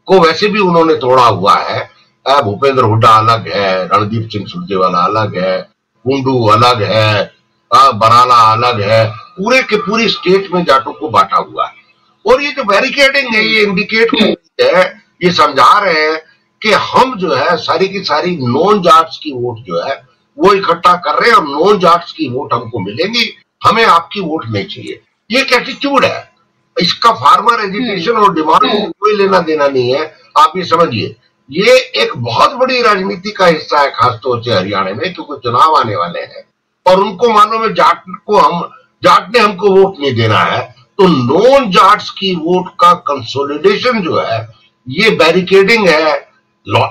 को वैसे भी उन्होंने तोड़ा हुआ है। भूपेंद्र हुड्डा अलग है, रणदीप सिंह सुरजेवाला अलग है, कुंडू अलग है, बराला अलग है, पूरे के पूरी स्टेट में जाटों को बांटा हुआ है। और ये जो बैरिकेडिंग है ये इंडिकेट है, ये समझा रहे हैं कि हम जो है सारी की सारी नॉन जाट्स की वोट जो है वो इकट्ठा कर रहे हैं और नॉन जाट्स की वोट हमको मिलेंगी, हमें आपकी वोट नहीं चाहिए। ये एक एटीट्यूड है, इसका फार्मर एजुकेशन और डिमांड को कोई लेना देना नहीं है। आप ये समझिए, ये एक बहुत बड़ी राजनीति का हिस्सा है, खासतौर से हरियाणा में, क्योंकि चुनाव आने वाले हैं और उनको मालूम है जाट ने हमको वोट नहीं देना है, तो नॉन जाट्स की वोट का कंसोलिडेशन जो है ये बैरिकेडिंग है।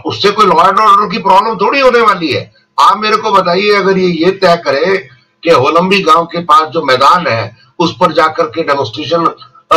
उससे कोई लॉ एंड ऑर्डर की प्रॉब्लम थोड़ी होने वाली है। आप मेरे को बताइए, अगर ये तय करे कि होलंबी गांव के पास जो मैदान है उस पर जाकर के डेमोन्स्ट्रेशन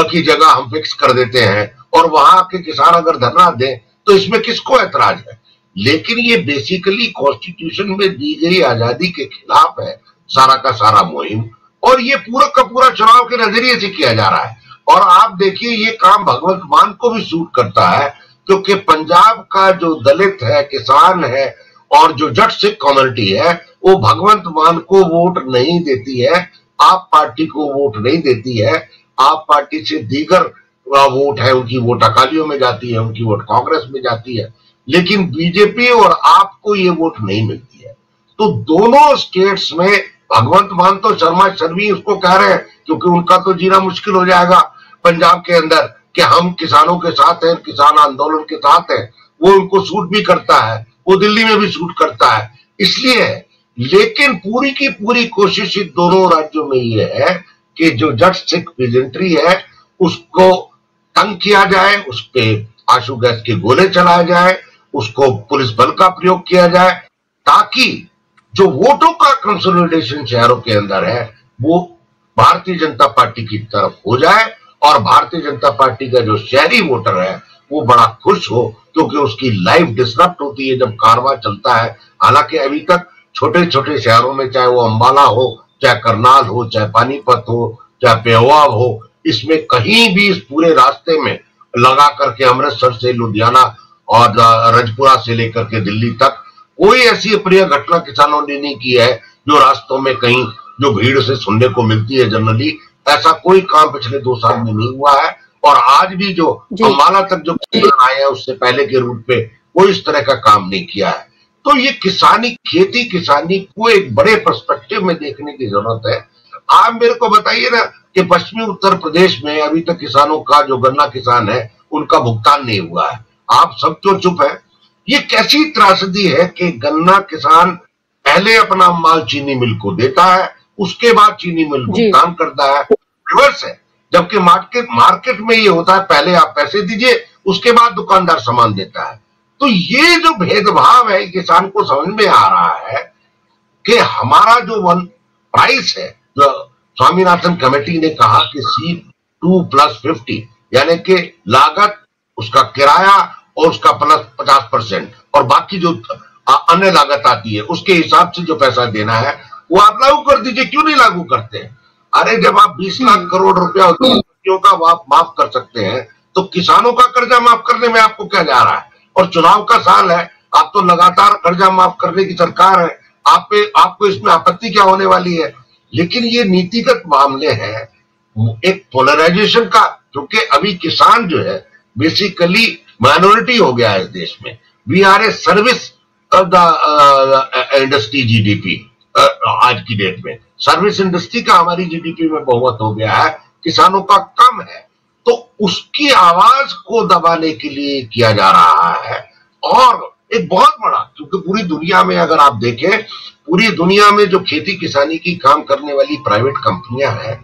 की जगह हम फिक्स कर देते हैं और वहां के किसान अगर धरना दें तो इसमें किसको ऐतराज है? लेकिन ये बेसिकली कॉन्स्टिट्यूशन में दी गई आजादी के खिलाफ है सारा का सारा मुहिम, और ये पूरा का पूरा चुनाव के नजरिए से किया जा रहा है। और आप देखिए ये काम भगवंत मान को भी सूट करता है, क्योंकि पंजाब का जो दलित है, किसान है और जो जट सिख कम्युनिटी है वो भगवंत मान को वोट नहीं देती है, आप पार्टी को वोट नहीं देती है। आप पार्टी से दीगर वोट है, उनकी वोट अकालियों में जाती है, उनकी वोट कांग्रेस में जाती है, लेकिन बीजेपी और आपको ये वोट नहीं मिलती है। तो दोनों स्टेट्स में भगवंत मान तो शर्मा शर्मी उसको कह रहे हैं, क्योंकि उनका तो जीना मुश्किल हो जाएगा पंजाब के अंदर कि हम किसानों के साथ हैं, किसान आंदोलन के साथ हैं। वो उनको सूट भी करता है, वो दिल्ली में भी सूट करता है, इसलिए। लेकिन पूरी की पूरी कोशिश इन दोनों राज्यों में ये है कि जो जट सिख पेजेंट्री है उसको तंग किया जाए, उस पर आंसू गैस के गोले चलाए जाए, उसको पुलिस बल का प्रयोग किया जाए, ताकि जो वोटों का कंसोलिडेशन शहरों के अंदर है वो भारतीय जनता पार्टी की तरफ हो जाए और भारतीय जनता पार्टी का जो शहरी वोटर है वो बड़ा खुश हो, क्योंकि उसकी लाइफ डिसरप्ट होती है जब कारवां चलता है। हालांकि अभी तक छोटे छोटे शहरों में, चाहे वो अंबाला हो, चाहे करनाल हो, चाहे पानीपत हो, चाहे पेहोवा हो, इसमें कहीं भी इस पूरे रास्ते में लगा करके अमृतसर से लुधियाना और रजपुरा से लेकर के दिल्ली तक कोई ऐसी अप्रिय घटना किसानों ने नहीं की है जो रास्तों में कहीं जो भीड़ से सुनने को मिलती है। जनरली ऐसा कोई काम पिछले 2 साल में नहीं हुआ है, और आज भी जो अंबाला तक जो किसान आए हैं उससे पहले के रूट पे कोई इस तरह का काम नहीं किया है। तो ये खेती किसानी को एक बड़े पर्सपेक्टिव में देखने की जरूरत है। आप मेरे को बताइए ना कि पश्चिमी उत्तर प्रदेश में अभी तक किसानों का, जो गन्ना किसान है, उनका भुगतान नहीं हुआ है। आप सब क्यों चुप है? ये कैसी त्रासदी है कि गन्ना किसान पहले अपना माल चीनी मिल को देता है, उसके बाद चीनी मिल भुगतान करता है, रिवर्स है। जबकि मार्केट में ये होता है पहले आप पैसे दीजिए, उसके बाद दुकानदार सामान देता है। तो ये जो भेदभाव है किसान को समझ में आ रहा है कि हमारा जो प्राइस है, जो स्वामीनाथन कमेटी ने कहा कि C2+50, यानी कि लागत, उसका किराया और उसका प्लस 50% और बाकी जो अन्य लागत आती है उसके हिसाब से जो पैसा देना है वो आप लागू कर दीजिए। क्यों नहीं लागू करते हैं? अरे जब आप 20 लाख करोड़ रुपया उद्योगपतियों का माफ कर सकते हैं तो किसानों का कर्जा माफ करने में आपको क्या जा रहा है? और चुनाव का साल है, आप तो लगातार कर्जा माफ करने की सरकार है, आपको इसमें आपत्ति क्या होने वाली है? लेकिन ये नीतिगत मामले हैं, एक पोलराइजेशन का, क्योंकि अभी किसान जो है बेसिकली माइनॉरिटी हो गया है इस देश में। We are a service of the industry GDP. आज की डेट में सर्विस इंडस्ट्री का हमारी जीडीपी में बहुमत हो गया है, किसानों का कम है। तो उसकी आवाज को दबाने के लिए किया जा रहा है। और एक बहुत बड़ा, क्योंकि पूरी दुनिया में अगर आप देखें, पूरी दुनिया में जो खेती किसानी की काम करने वाली प्राइवेट कंपनियां हैं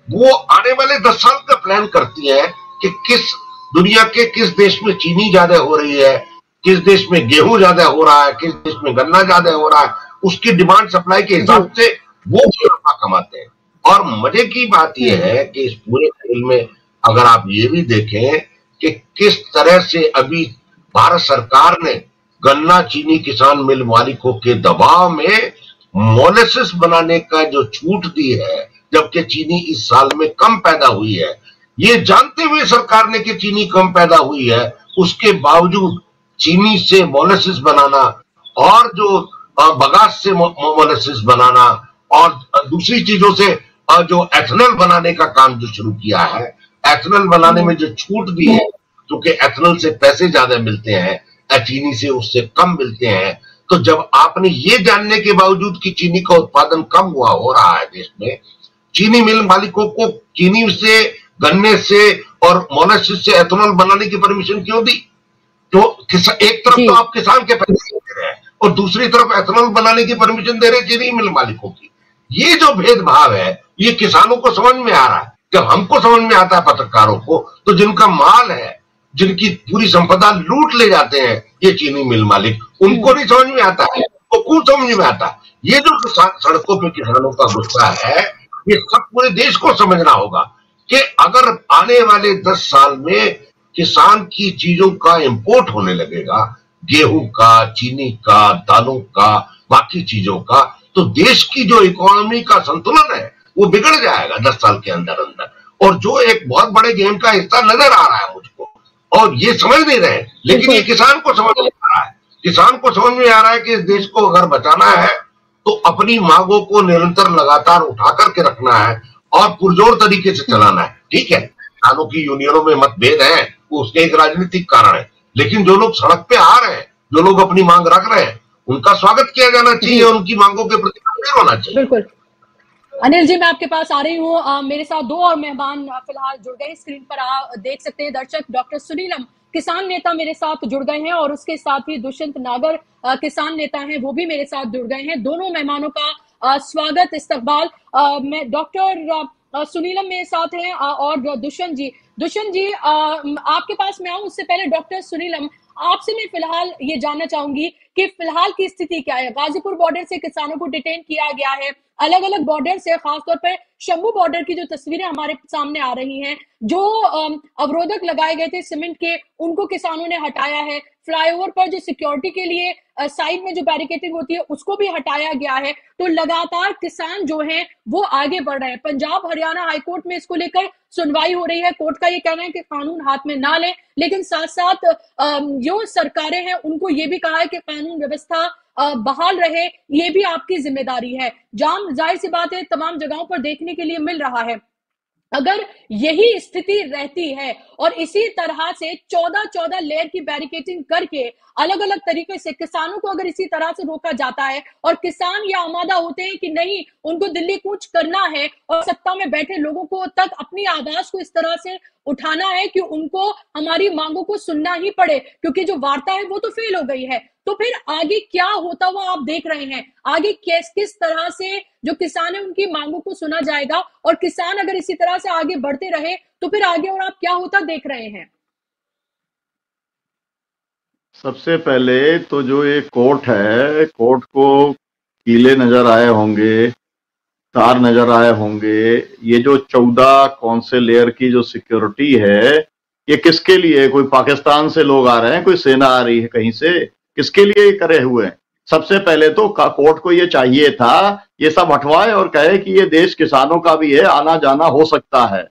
वो आने वाले 10 साल का प्लान करती हैं कि दुनिया के किस देश में चीनी ज्यादा हो रही है, किस देश में गेहूं ज्यादा हो रहा है, किस देश में गन्ना ज्यादा हो रहा है, उसकी डिमांड सप्लाई के हिसाब से वो मुनाफा कमाते हैं। और मजे की बात यह है कि इस पूरे खेल में अगर आप ये भी देखें कि किस तरह से अभी भारत सरकार ने गन्ना चीनी किसान मिल मालिकों के दबाव में मोलेसिस बनाने का जो छूट दी है, जबकि चीनी इस साल में कम पैदा हुई है, ये जानते हुए सरकार ने कि चीनी कम पैदा हुई है उसके बावजूद चीनी से मोलेसिस बनाना और जो बगास से मोलेसिस बनाना और दूसरी चीजों से जो एथेनॉल बनाने का काम जो शुरू किया है, एथेनॉल बनाने में जो छूट दी है, क्योंकि एथेनॉल से पैसे ज्यादा मिलते हैं, चीनी से उससे कम मिलते हैं। तो जब आपने ये जानने के बावजूद कि चीनी का उत्पादन कम हो रहा है देश में, चीनी मिल मालिकों को चीनी से, गन्ने से और मोलेसिस से एथेनॉल बनाने की परमिशन क्यों दी? तो एक तरफ तो आप किसान के पैसे दे रहे हैं और दूसरी तरफ एथेनॉल बनाने की परमिशन दे रहे हैं चीनी मिल मालिकों की। ये जो भेदभाव है ये किसानों को समझ में आ रहा है। जब हमको समझ में आता है पत्रकारों को, तो जिनका माल है, जिनकी पूरी संपदा लूट ले जाते हैं ये चीनी मिल मालिक, उनको नहीं समझ में आता है। तो कौन समझ में आता है? ये जो सड़कों पे किसानों का गुस्सा है, ये सब पूरे देश को समझना होगा कि अगर आने वाले 10 साल में किसान की चीजों का इंपोर्ट होने लगेगा, गेहूं का, चीनी का, दालों का, बाकी चीजों का, तो देश की जो इकोनॉमी का संतुलन है वो बिगड़ जाएगा 10 साल के अंदर अंदर। और जो एक बहुत बड़े गेम का हिस्सा नजर आ रहा है मुझको, और ये समझ नहीं रहे, लेकिन ये किसान को समझ नहीं आ रहा है। किसान को समझ में आ रहा है कि इस देश को अगर बचाना है तो अपनी मांगों को निरंतर लगातार उठा करके रखना है और पुरजोर तरीके से चलाना है। ठीक है, किसानों की यूनियनों में मतभेद है, वो उसके एक राजनीतिक कारण है, लेकिन जो लोग सड़क पे आ रहे हैं, जो लोग अपनी मांग रख रहे हैं, उनका स्वागत किया जाना चाहिए और उनकी मांगों के प्रति गंभीर होना चाहिए। बिल्कुल। अनिल जी, मैं आपके पास आ रही हूँ। मेरे साथ 2 और मेहमान फिलहाल जुड़ गए। स्क्रीन पर आप देख सकते हैं दर्शक, डॉक्टर सुनीलम किसान नेता मेरे साथ जुड़ गए हैं और उसके साथ ही दुष्यंत नागर किसान नेता हैं, वो भी मेरे साथ जुड़ गए हैं। दोनों मेहमानों का स्वागत, इस्तकबाल। मैं डॉक्टर सुनीलम मेरे साथ हैं और दुष्यंत जी आपके पास मैं आऊं उससे पहले डॉक्टर सुनीलम, आपसे मैं फिलहाल ये जानना चाहूंगी कि फिलहाल की स्थिति क्या है। गाजीपुर बॉर्डर से किसानों को डिटेन किया गया है, अलग अलग बॉर्डर से, खासतौर पर शंभू बॉर्डर की जो तस्वीरें हमारे सामने आ रही हैं, जो अवरोधक लगाए गए थे सीमेंट के, उनको किसानों ने हटाया है। फ्लाईओवर पर जो सिक्योरिटी के लिए साइड में जो बैरिकेडिंग होती है उसको भी हटाया गया है। तो लगातार किसान जो हैं वो आगे बढ़ रहे हैं। पंजाब हरियाणा हाईकोर्ट में इसको लेकर सुनवाई हो रही है। कोर्ट का ये कहना है कि कानून हाथ में ना लें, लेकिन साथ साथ जो सरकारें हैं उनको ये भी कहा है कि कानून व्यवस्था बहाल रहे, ये भी आपकी जिम्मेदारी है। जाम जाहिर सी बात है तमाम जगहों पर देखने के लिए मिल रहा है। अगर यही स्थिति रहती है और इसी तरह से 14 लेयर की बैरिकेडिंग करके अलग अलग तरीके से किसानों को अगर इसी तरह से रोका जाता है और किसान ये आमादा होते हैं कि नहीं उनको दिल्ली कूच करना है और सत्ता में बैठे लोगों को तक अपनी आवाज को इस तरह से उठाना है कि उनको हमारी मांगों को सुनना ही पड़े, क्योंकि जो वार्ता है वो तो फेल हो गई है, तो फिर आगे क्या होता हुआ आप देख रहे हैं? आगे किस तरह से जो किसान है उनकी मांगों को सुना जाएगा और किसान अगर इसी तरह से आगे बढ़ते रहे तो फिर आगे और आप क्या होता देख रहे हैं? सबसे पहले तो जो ये कोर्ट है, कोर्ट को कीले नजर आए होंगे, तार नजर आए होंगे। ये जो 14 कौन से लेयर की जो सिक्योरिटी है, ये किसके लिए? कोई पाकिस्तान से लोग आ रहे हैं, कोई सेना आ रही है कहीं से? किसके लिए ये करे हुए हैं? सबसे पहले तो कोर्ट को ये चाहिए था ये सब हटवाए और कहे कि ये देश किसानों का भी है, आना जाना हो सकता है।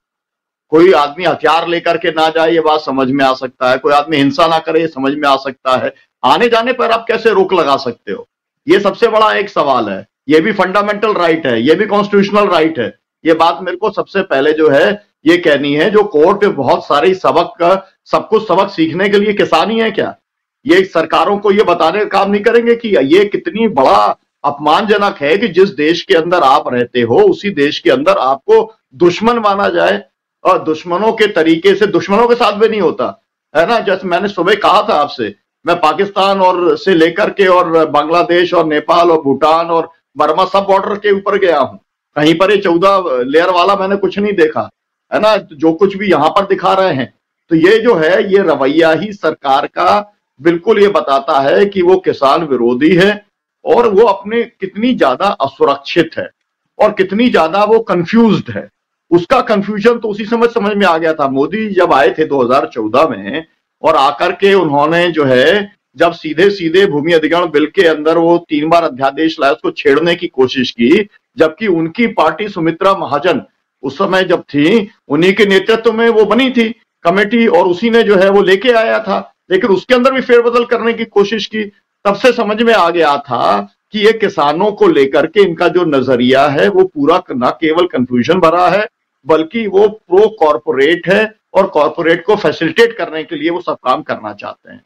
कोई आदमी हथियार लेकर के ना जाए, ये बात समझ में आ सकता है। कोई आदमी हिंसा ना करे, ये समझ में आ सकता है। आने जाने पर आप कैसे रोक लगा सकते हो? ये सबसे बड़ा एक सवाल है। ये भी फंडामेंटल राइट है, ये भी कॉन्स्टिट्यूशनल राइट है। ये बात मेरे को सबसे पहले जो है ये कहनी है। जो कोर्ट पे बहुत सारी सब कुछ सबक सीखने के लिए किसान ही है क्या? ये सरकारों को ये बताने का काम नहीं करेंगे कि ये कितनी बड़ा अपमानजनक है कि जिस देश के अंदर आप रहते हो उसी देश के अंदर आपको दुश्मन माना जाए और दुश्मनों के तरीके से, दुश्मनों के साथ भी नहीं होता है ना। जैसे मैंने सुबह कहा था आपसे, मैं पाकिस्तान और से लेकर के और बांग्लादेश और नेपाल और भूटान और बर्मा सब बॉर्डर के ऊपर गया हूं। कहीं पर ये 14 लेयर वाला मैंने कुछ नहीं देखा है ना, जो कुछ भी यहां पर दिखा रहे हैं। तो ये जो है ये रवैया ही सरकार का बिल्कुल ये बताता है कि वो किसान विरोधी है और वो अपने कितनी ज्यादा असुरक्षित है और कितनी ज्यादा वो कंफ्यूज्ड है। उसका कंफ्यूजन तो उसी समय समझ में आ गया था। मोदी जब आए थे 2014 में और आकर के उन्होंने जो है जब सीधे सीधे भूमि अधिग्रहण बिल के अंदर वो 3 बार अध्यादेश लाया, उसको छेड़ने की कोशिश की, जबकि उनकी पार्टी सुमित्रा महाजन उस समय जब थी, उन्हीं के नेतृत्व में वो बनी थी कमेटी और उसी ने जो है वो लेके आया था। लेकिन उसके अंदर भी फेरबदल करने की कोशिश की। तब से समझ में आ गया था कि ये किसानों को लेकर के इनका जो नजरिया है वो पूरा न केवल कंफ्यूजन भरा है, बल्कि वो प्रो कॉर्पोरेट है और कॉर्पोरेट को फैसिलिटेट करने के लिए वो सब काम करना चाहते हैं।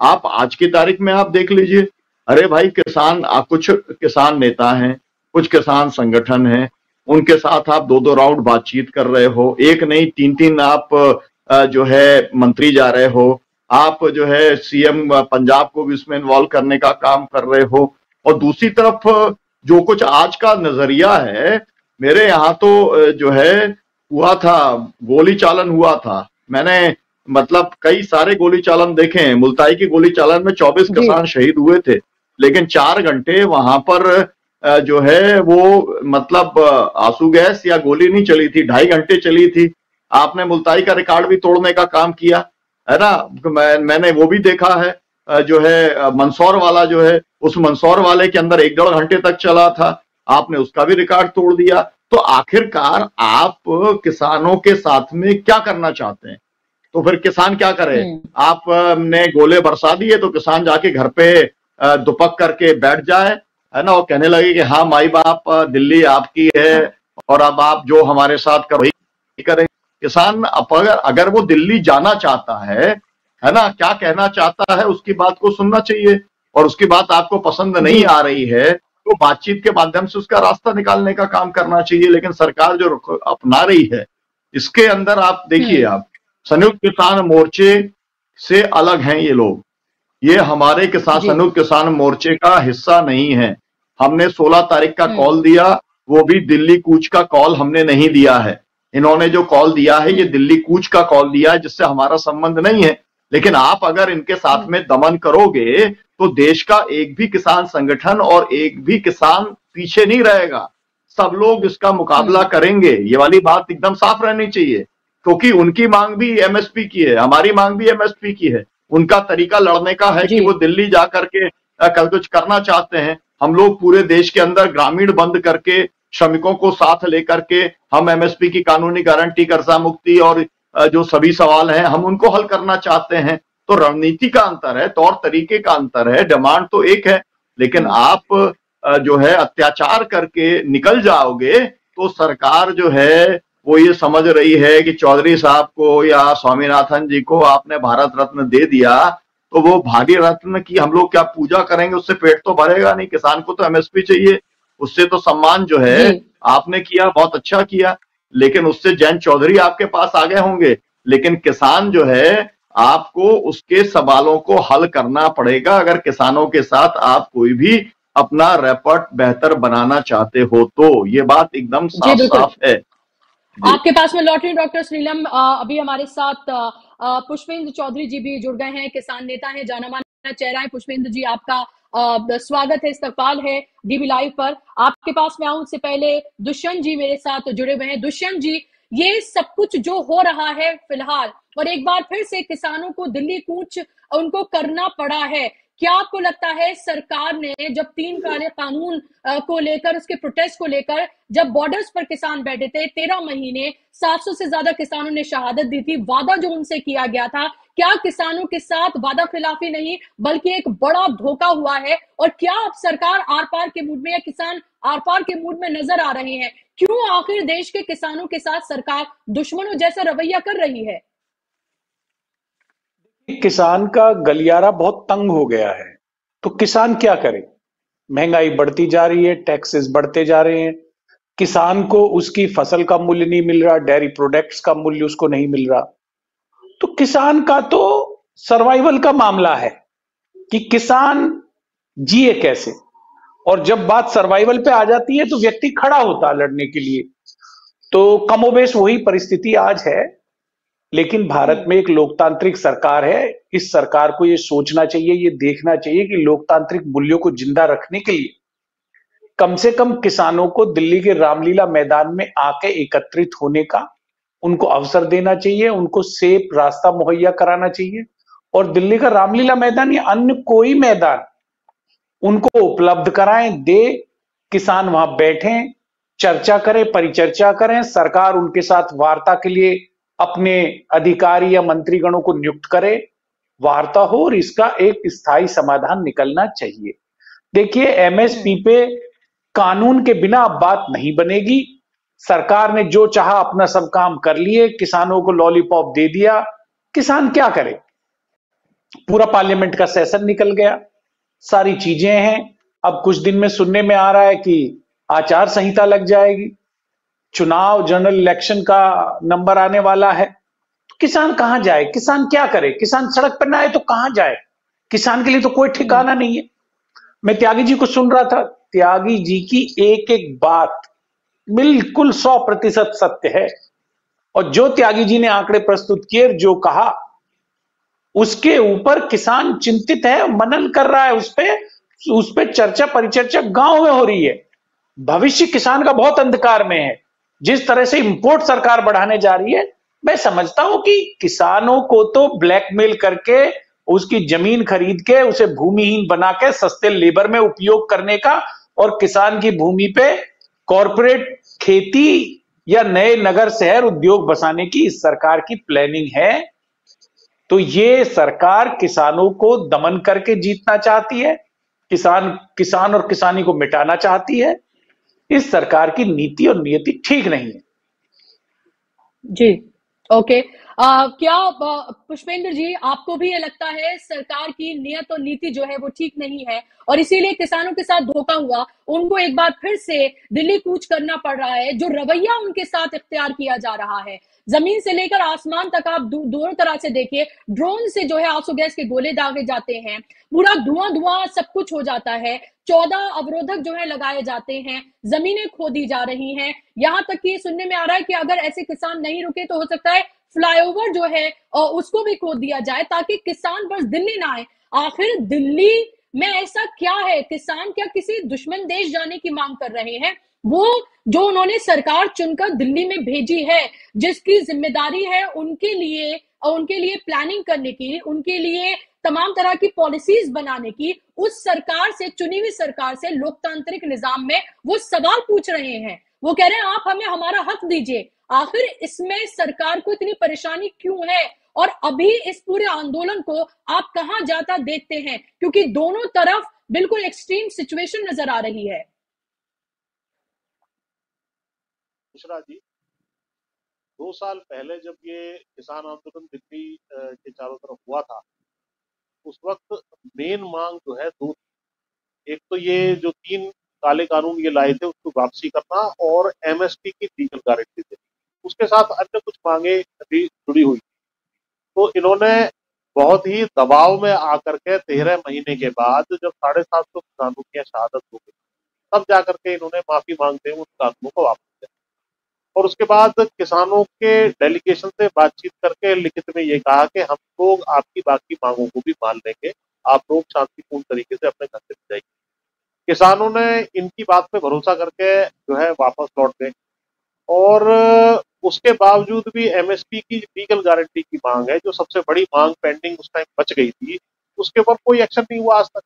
आप आज की तारीख में आप देख लीजिए, अरे भाई किसान, कुछ किसान नेता हैं, कुछ किसान संगठन हैं, उनके साथ आप 2-2 राउंड बातचीत कर रहे हो, एक नहीं 3-3 आप जो है मंत्री जा रहे हो, आप जो है सीएम पंजाब को भी इसमें इन्वॉल्व करने का काम कर रहे हो। और दूसरी तरफ जो कुछ आज का नजरिया है, मेरे यहाँ तो जो है हुआ था, गोली चालन हुआ था, मैंने मतलब कई सारे गोली चालन देखे हैं। मुल्ताई की गोली चालन में 24 किसान शहीद हुए थे, लेकिन 4 घंटे वहां पर जो है वो मतलब आंसू गैस या गोली नहीं चली थी, 2.5 घंटे चली थी। आपने मुल्ताई का रिकॉर्ड भी तोड़ने का काम किया है ना। मैंने वो भी देखा है, जो है मंदसौर वाला जो है, उस मंदसौर वाले के अंदर 1-1.5 घंटे तक चला था, आपने उसका भी रिकॉर्ड तोड़ दिया। तो आखिरकार आप किसानों के साथ में क्या करना चाहते हैं? तो फिर किसान क्या करे? आपने गोले बरसा दिए तो किसान जाके घर पे दुपक करके बैठ जाए, है ना, और कहने लगे कि हाँ माई बाप दिल्ली आपकी है और अब आप जो हमारे साथ कर वही करें। किसान अगर वो दिल्ली जाना चाहता है ना, क्या कहना चाहता है उसकी बात को सुनना चाहिए, और उसकी बात आपको पसंद नहीं आ रही है तो बातचीत के माध्यम से उसका रास्ता निकालने का काम करना चाहिए। लेकिन सरकार जो अपना रही है, इसके अंदर आप देखिए, आप संयुक्त किसान मोर्चे से अलग हैं ये लोग, ये हमारे संयुक्त किसान मोर्चे का हिस्सा नहीं है। हमने 16 तारीख का कॉल दिया, वो भी दिल्ली कूच का कॉल हमने नहीं दिया है। इन्होंने जो कॉल दिया है ये दिल्ली कूच का कॉल दिया है, जिससे हमारा संबंध नहीं है। लेकिन आप अगर इनके साथ में दमन करोगे तो देश का एक भी किसान संगठन और एक भी किसान पीछे नहीं रहेगा, सब लोग इसका मुकाबला करेंगे। ये वाली बात एकदम साफ रहनी चाहिए, क्योंकि उनकी मांग भी एमएसपी की है, हमारी मांग भी एमएसपी की है। उनका तरीका लड़ने का है कि वो दिल्ली जा करके कल कुछ करना चाहते हैं। हम लोग पूरे देश के अंदर ग्रामीण बंद करके, श्रमिकों को साथ लेकर के हम एमएसपी की कानूनी गारंटी, कर्जा मुक्ति और जो सभी सवाल हैं हम उनको हल करना चाहते हैं। तो रणनीति का अंतर है, तौर तरीके का अंतर है, डिमांड तो एक है। लेकिन आप जो है अत्याचार करके निकल जाओगे तो सरकार जो है वो ये समझ रही है कि चौधरी साहब को या स्वामीनाथन जी को आपने भारत रत्न दे दिया तो वो भारत रत्न की हम लोग क्या पूजा करेंगे, उससे पेट तो भरेगा नहीं। किसान को तो एमएसपी चाहिए, उससे तो सम्मान जो है आपने किया, बहुत अच्छा किया, लेकिन उससे जैन चौधरी आपके पास आ गए होंगे। लेकिन किसान जो है, आपको उसके सवालों को हल करना पड़ेगा अगर किसानों के साथ आप कोई भी अपना रैपर्ट बेहतर बनाना चाहते हो तो। ये बात एकदम साफ साफ है। आपके पास में लौट रही डॉक्टर सुनीलम, अभी हमारे साथ पुष्पेंद्र चौधरी जी भी जुड़ गए हैं, किसान नेता हैं, जाना माना चेहरा है। पुष्पेंद्र जी, आपका स्वागत है, इस्तकबाल है डीबी लाइव पर। आपके पास में आऊं उससे पहले दुष्यंत जी मेरे साथ जुड़े हुए हैं। दुष्यंत जी, ये सब कुछ जो हो रहा है फिलहाल, और एक बार फिर से किसानों को दिल्ली कूच उनको करना पड़ा है, क्या आपको लगता है सरकार ने जब 3 काले कानून को लेकर, उसके प्रोटेस्ट को लेकर, जब बॉर्डर्स पर किसान बैठे थे 13 महीने, 700 से ज्यादा किसानों ने शहादत दी थी, वादा जो उनसे किया गया था, क्या किसानों के साथ वादा खिलाफी नहीं बल्कि एक बड़ा धोखा हुआ है? और क्या अब सरकार आर पार के मूड में या किसान आर पार के मूड में नजर आ रहे हैं? क्यों आखिर देश के किसानों के साथ सरकार दुश्मनों जैसा रवैया कर रही है? किसान का गलियारा बहुत तंग हो गया है, तो किसान क्या करे? महंगाई बढ़ती जा रही है, टैक्सेस बढ़ते जा रहे हैं, किसान को उसकी फसल का मूल्य नहीं मिल रहा, डेयरी प्रोडक्ट्स का मूल्य उसको नहीं मिल रहा। तो किसान का तो सर्वाइवल का मामला है कि किसान जिए कैसे। और जब बात सर्वाइवल पे आ जाती है तो व्यक्ति खड़ा होता है लड़ने के लिए। तो कमोबेश वही परिस्थिति आज है। लेकिन भारत में एक लोकतांत्रिक सरकार है, इस सरकार को ये सोचना चाहिए, ये देखना चाहिए कि लोकतांत्रिक मूल्यों को जिंदा रखने के लिए कम से कम किसानों को दिल्ली के रामलीला मैदान में आके एकत्रित होने का उनको अवसर देना चाहिए, उनको सेफ रास्ता मुहैया कराना चाहिए। और दिल्ली का रामलीला मैदान या अन्य कोई मैदान उनको उपलब्ध कराएं, दे, किसान वहां बैठें, चर्चा करें, परिचर्चा करें, सरकार उनके साथ वार्ता के लिए अपने अधिकारी या मंत्रीगणों को नियुक्त करे, वार्ता हो और इसका एक स्थायी समाधान निकलना चाहिए। देखिए, एमएसपी पे कानून के बिना अब बात नहीं बनेगी। सरकार ने जो चाहा अपना सब काम कर लिए, किसानों को लॉलीपॉप दे दिया, किसान क्या करे? पूरा पार्लियामेंट का सेशन निकल गया, सारी चीजें हैं। अब कुछ दिन में सुनने में आ रहा है कि आचार संहिता लग जाएगी, चुनाव जनरल इलेक्शन का नंबर आने वाला है। तो किसान कहां जाए? किसान क्या करे? किसान सड़क पर ना आए तो कहां जाए? किसान के लिए तो कोई ठिकाना नहीं है। मैं त्यागी जी को सुन रहा था, त्यागी जी की एक एक बात बिल्कुल 100% सत्य है। और जो त्यागी जी ने आंकड़े प्रस्तुत किए, जो कहा, उसके ऊपर किसान चिंतित है, मनन कर रहा है, उस पे चर्चा परिचर्चा गांव में हो रही है। भविष्य किसान का बहुत अंधकार में है। जिस तरह से इंपोर्ट सरकार बढ़ाने जा रही है, मैं समझता हूं कि किसानों को तो ब्लैकमेल करके, उसकी जमीन खरीद के, उसे भूमिहीन बना के सस्ते लेबर में उपयोग करने का, और किसान की भूमि पे कॉरपोरेट खेती या नए नगर शहर उद्योग बसाने की इस सरकार की प्लानिंग है। तो ये सरकार किसानों को दमन करके जीतना चाहती है, किसान और किसानी को मिटाना चाहती है। इस सरकार की नीति और नियति ठीक नहीं है। जी, ओके। क्या पुष्पेंद्र जी, आपको भी ये लगता है सरकार की नियत और नीति जो है वो ठीक नहीं है और इसीलिए किसानों के साथ धोखा हुआ, उनको एक बार फिर से दिल्ली कूच करना पड़ रहा है? जो रवैया उनके साथ इख्तियार किया जा रहा है, जमीन से लेकर आसमान तक आप दोनों तरह से देखिए, ड्रोन से जो है आंसू गैस के गोले दागे जाते हैं, पूरा धुआं धुआं सब कुछ हो जाता है, 14 अवरोधक जो है लगाए जाते हैं, जमीनें खोदी जा रही हैं, यहां तक कि सुनने में आ रहा है कि अगर ऐसे किसान नहीं रुके तो हो सकता है फ्लाईओवर जो है उसको भी खोद दिया जाए ताकि किसान बस दिल्ली ना आए। आखिर दिल्ली में ऐसा क्या है? किसान क्या किसी दुश्मन देश जाने की मांग कर रहे हैं? वो जो उन्होंने सरकार चुनकर दिल्ली में भेजी है, जिसकी जिम्मेदारी है उनके लिए प्लानिंग करने की, उनके लिए तमाम तरह की पॉलिसीज बनाने की, उस सरकार से, चुनी हुई सरकार से, लोकतांत्रिक निजाम में वो सवाल पूछ रहे हैं। वो कह रहे हैं आप हमें हमारा हक दीजिए। आखिर इसमें सरकार को इतनी परेशानी क्यों है? और अभी इस पूरे आंदोलन को आप कहां जाता देखते हैं? क्योंकि दोनों तरफ बिल्कुल एक्सट्रीम सिचुएशन नजर आ रही है। मिश्रा जी, 2 साल पहले जब ये किसान आंदोलन दिल्ली के चारों तरफ हुआ था, उस वक्त मेन मांग जो है दो, एक तो ये जो 3 काले कानून ये लाए थे उसको वापसी करना और एमएसपी की लीगल गारंटी देनी। उसके साथ अन्य कुछ मांगे भी जुड़ी हुई। तो इन्होंने बहुत ही दबाव में आकर के 13 महीने के बाद जब 750 किसानों की शहादत हो गई, तब जाकर के इन्होंने माफी मांगते हुए उन कानूनों को वापस किया और उसके बाद किसानों के डेलीगेशन से बातचीत करके लिखित में ये कहा कि हम लोग आपकी बाकी मांगों को भी मान लेंगे, आप लोग शांतिपूर्ण तरीके से अपने घर से जाइए। किसानों ने इनकी बात पे भरोसा करके जो है वापस लौट गए और उसके बावजूद भी एमएसपी की लीगल गारंटी की मांग है, जो सबसे बड़ी मांग पेंडिंग उस टाइम बच गई थी, उसके ऊपर कोई एक्शन नहीं हुआ आज तक।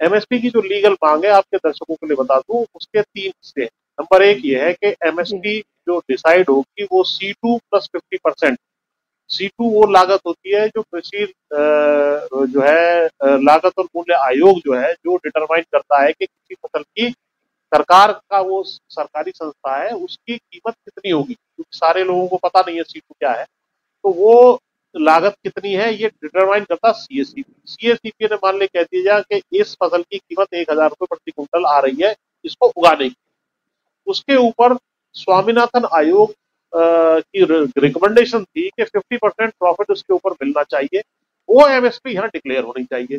एमएसपी की जो लीगल मांग है, आपके दर्शकों के लिए बता दूं, उसके 3 हिस्से। नंबर 1 ये है कि एमएसपी जो डिसाइड होगी वो C2 प्लस 50%। C2 वो लागत होती है जो कृषि जो है लागत और मूल्य आयोग जो है, जो डिटरमाइन करता है कि किसी फसल की सरकार का वो सरकारी संस्था है उसकी कीमत कितनी होगी, क्योंकि सारे लोगों को पता नहीं है C2 क्या है। तो वो लागत कितनी है ये डिटरमाइन करता सीएसीपी ने मान ले कह दिया कि इस फसल की कीमत 1000 रुपए प्रति क्विंटल आ रही है इसको उगाने की। उसके ऊपर स्वामीनाथन आयोग की रिकमेंडेशन थी कि 50% प्रॉफिट उसके ऊपर मिलना चाहिए, वो एमएसपी यहाँ डिक्लेयर होनी चाहिए।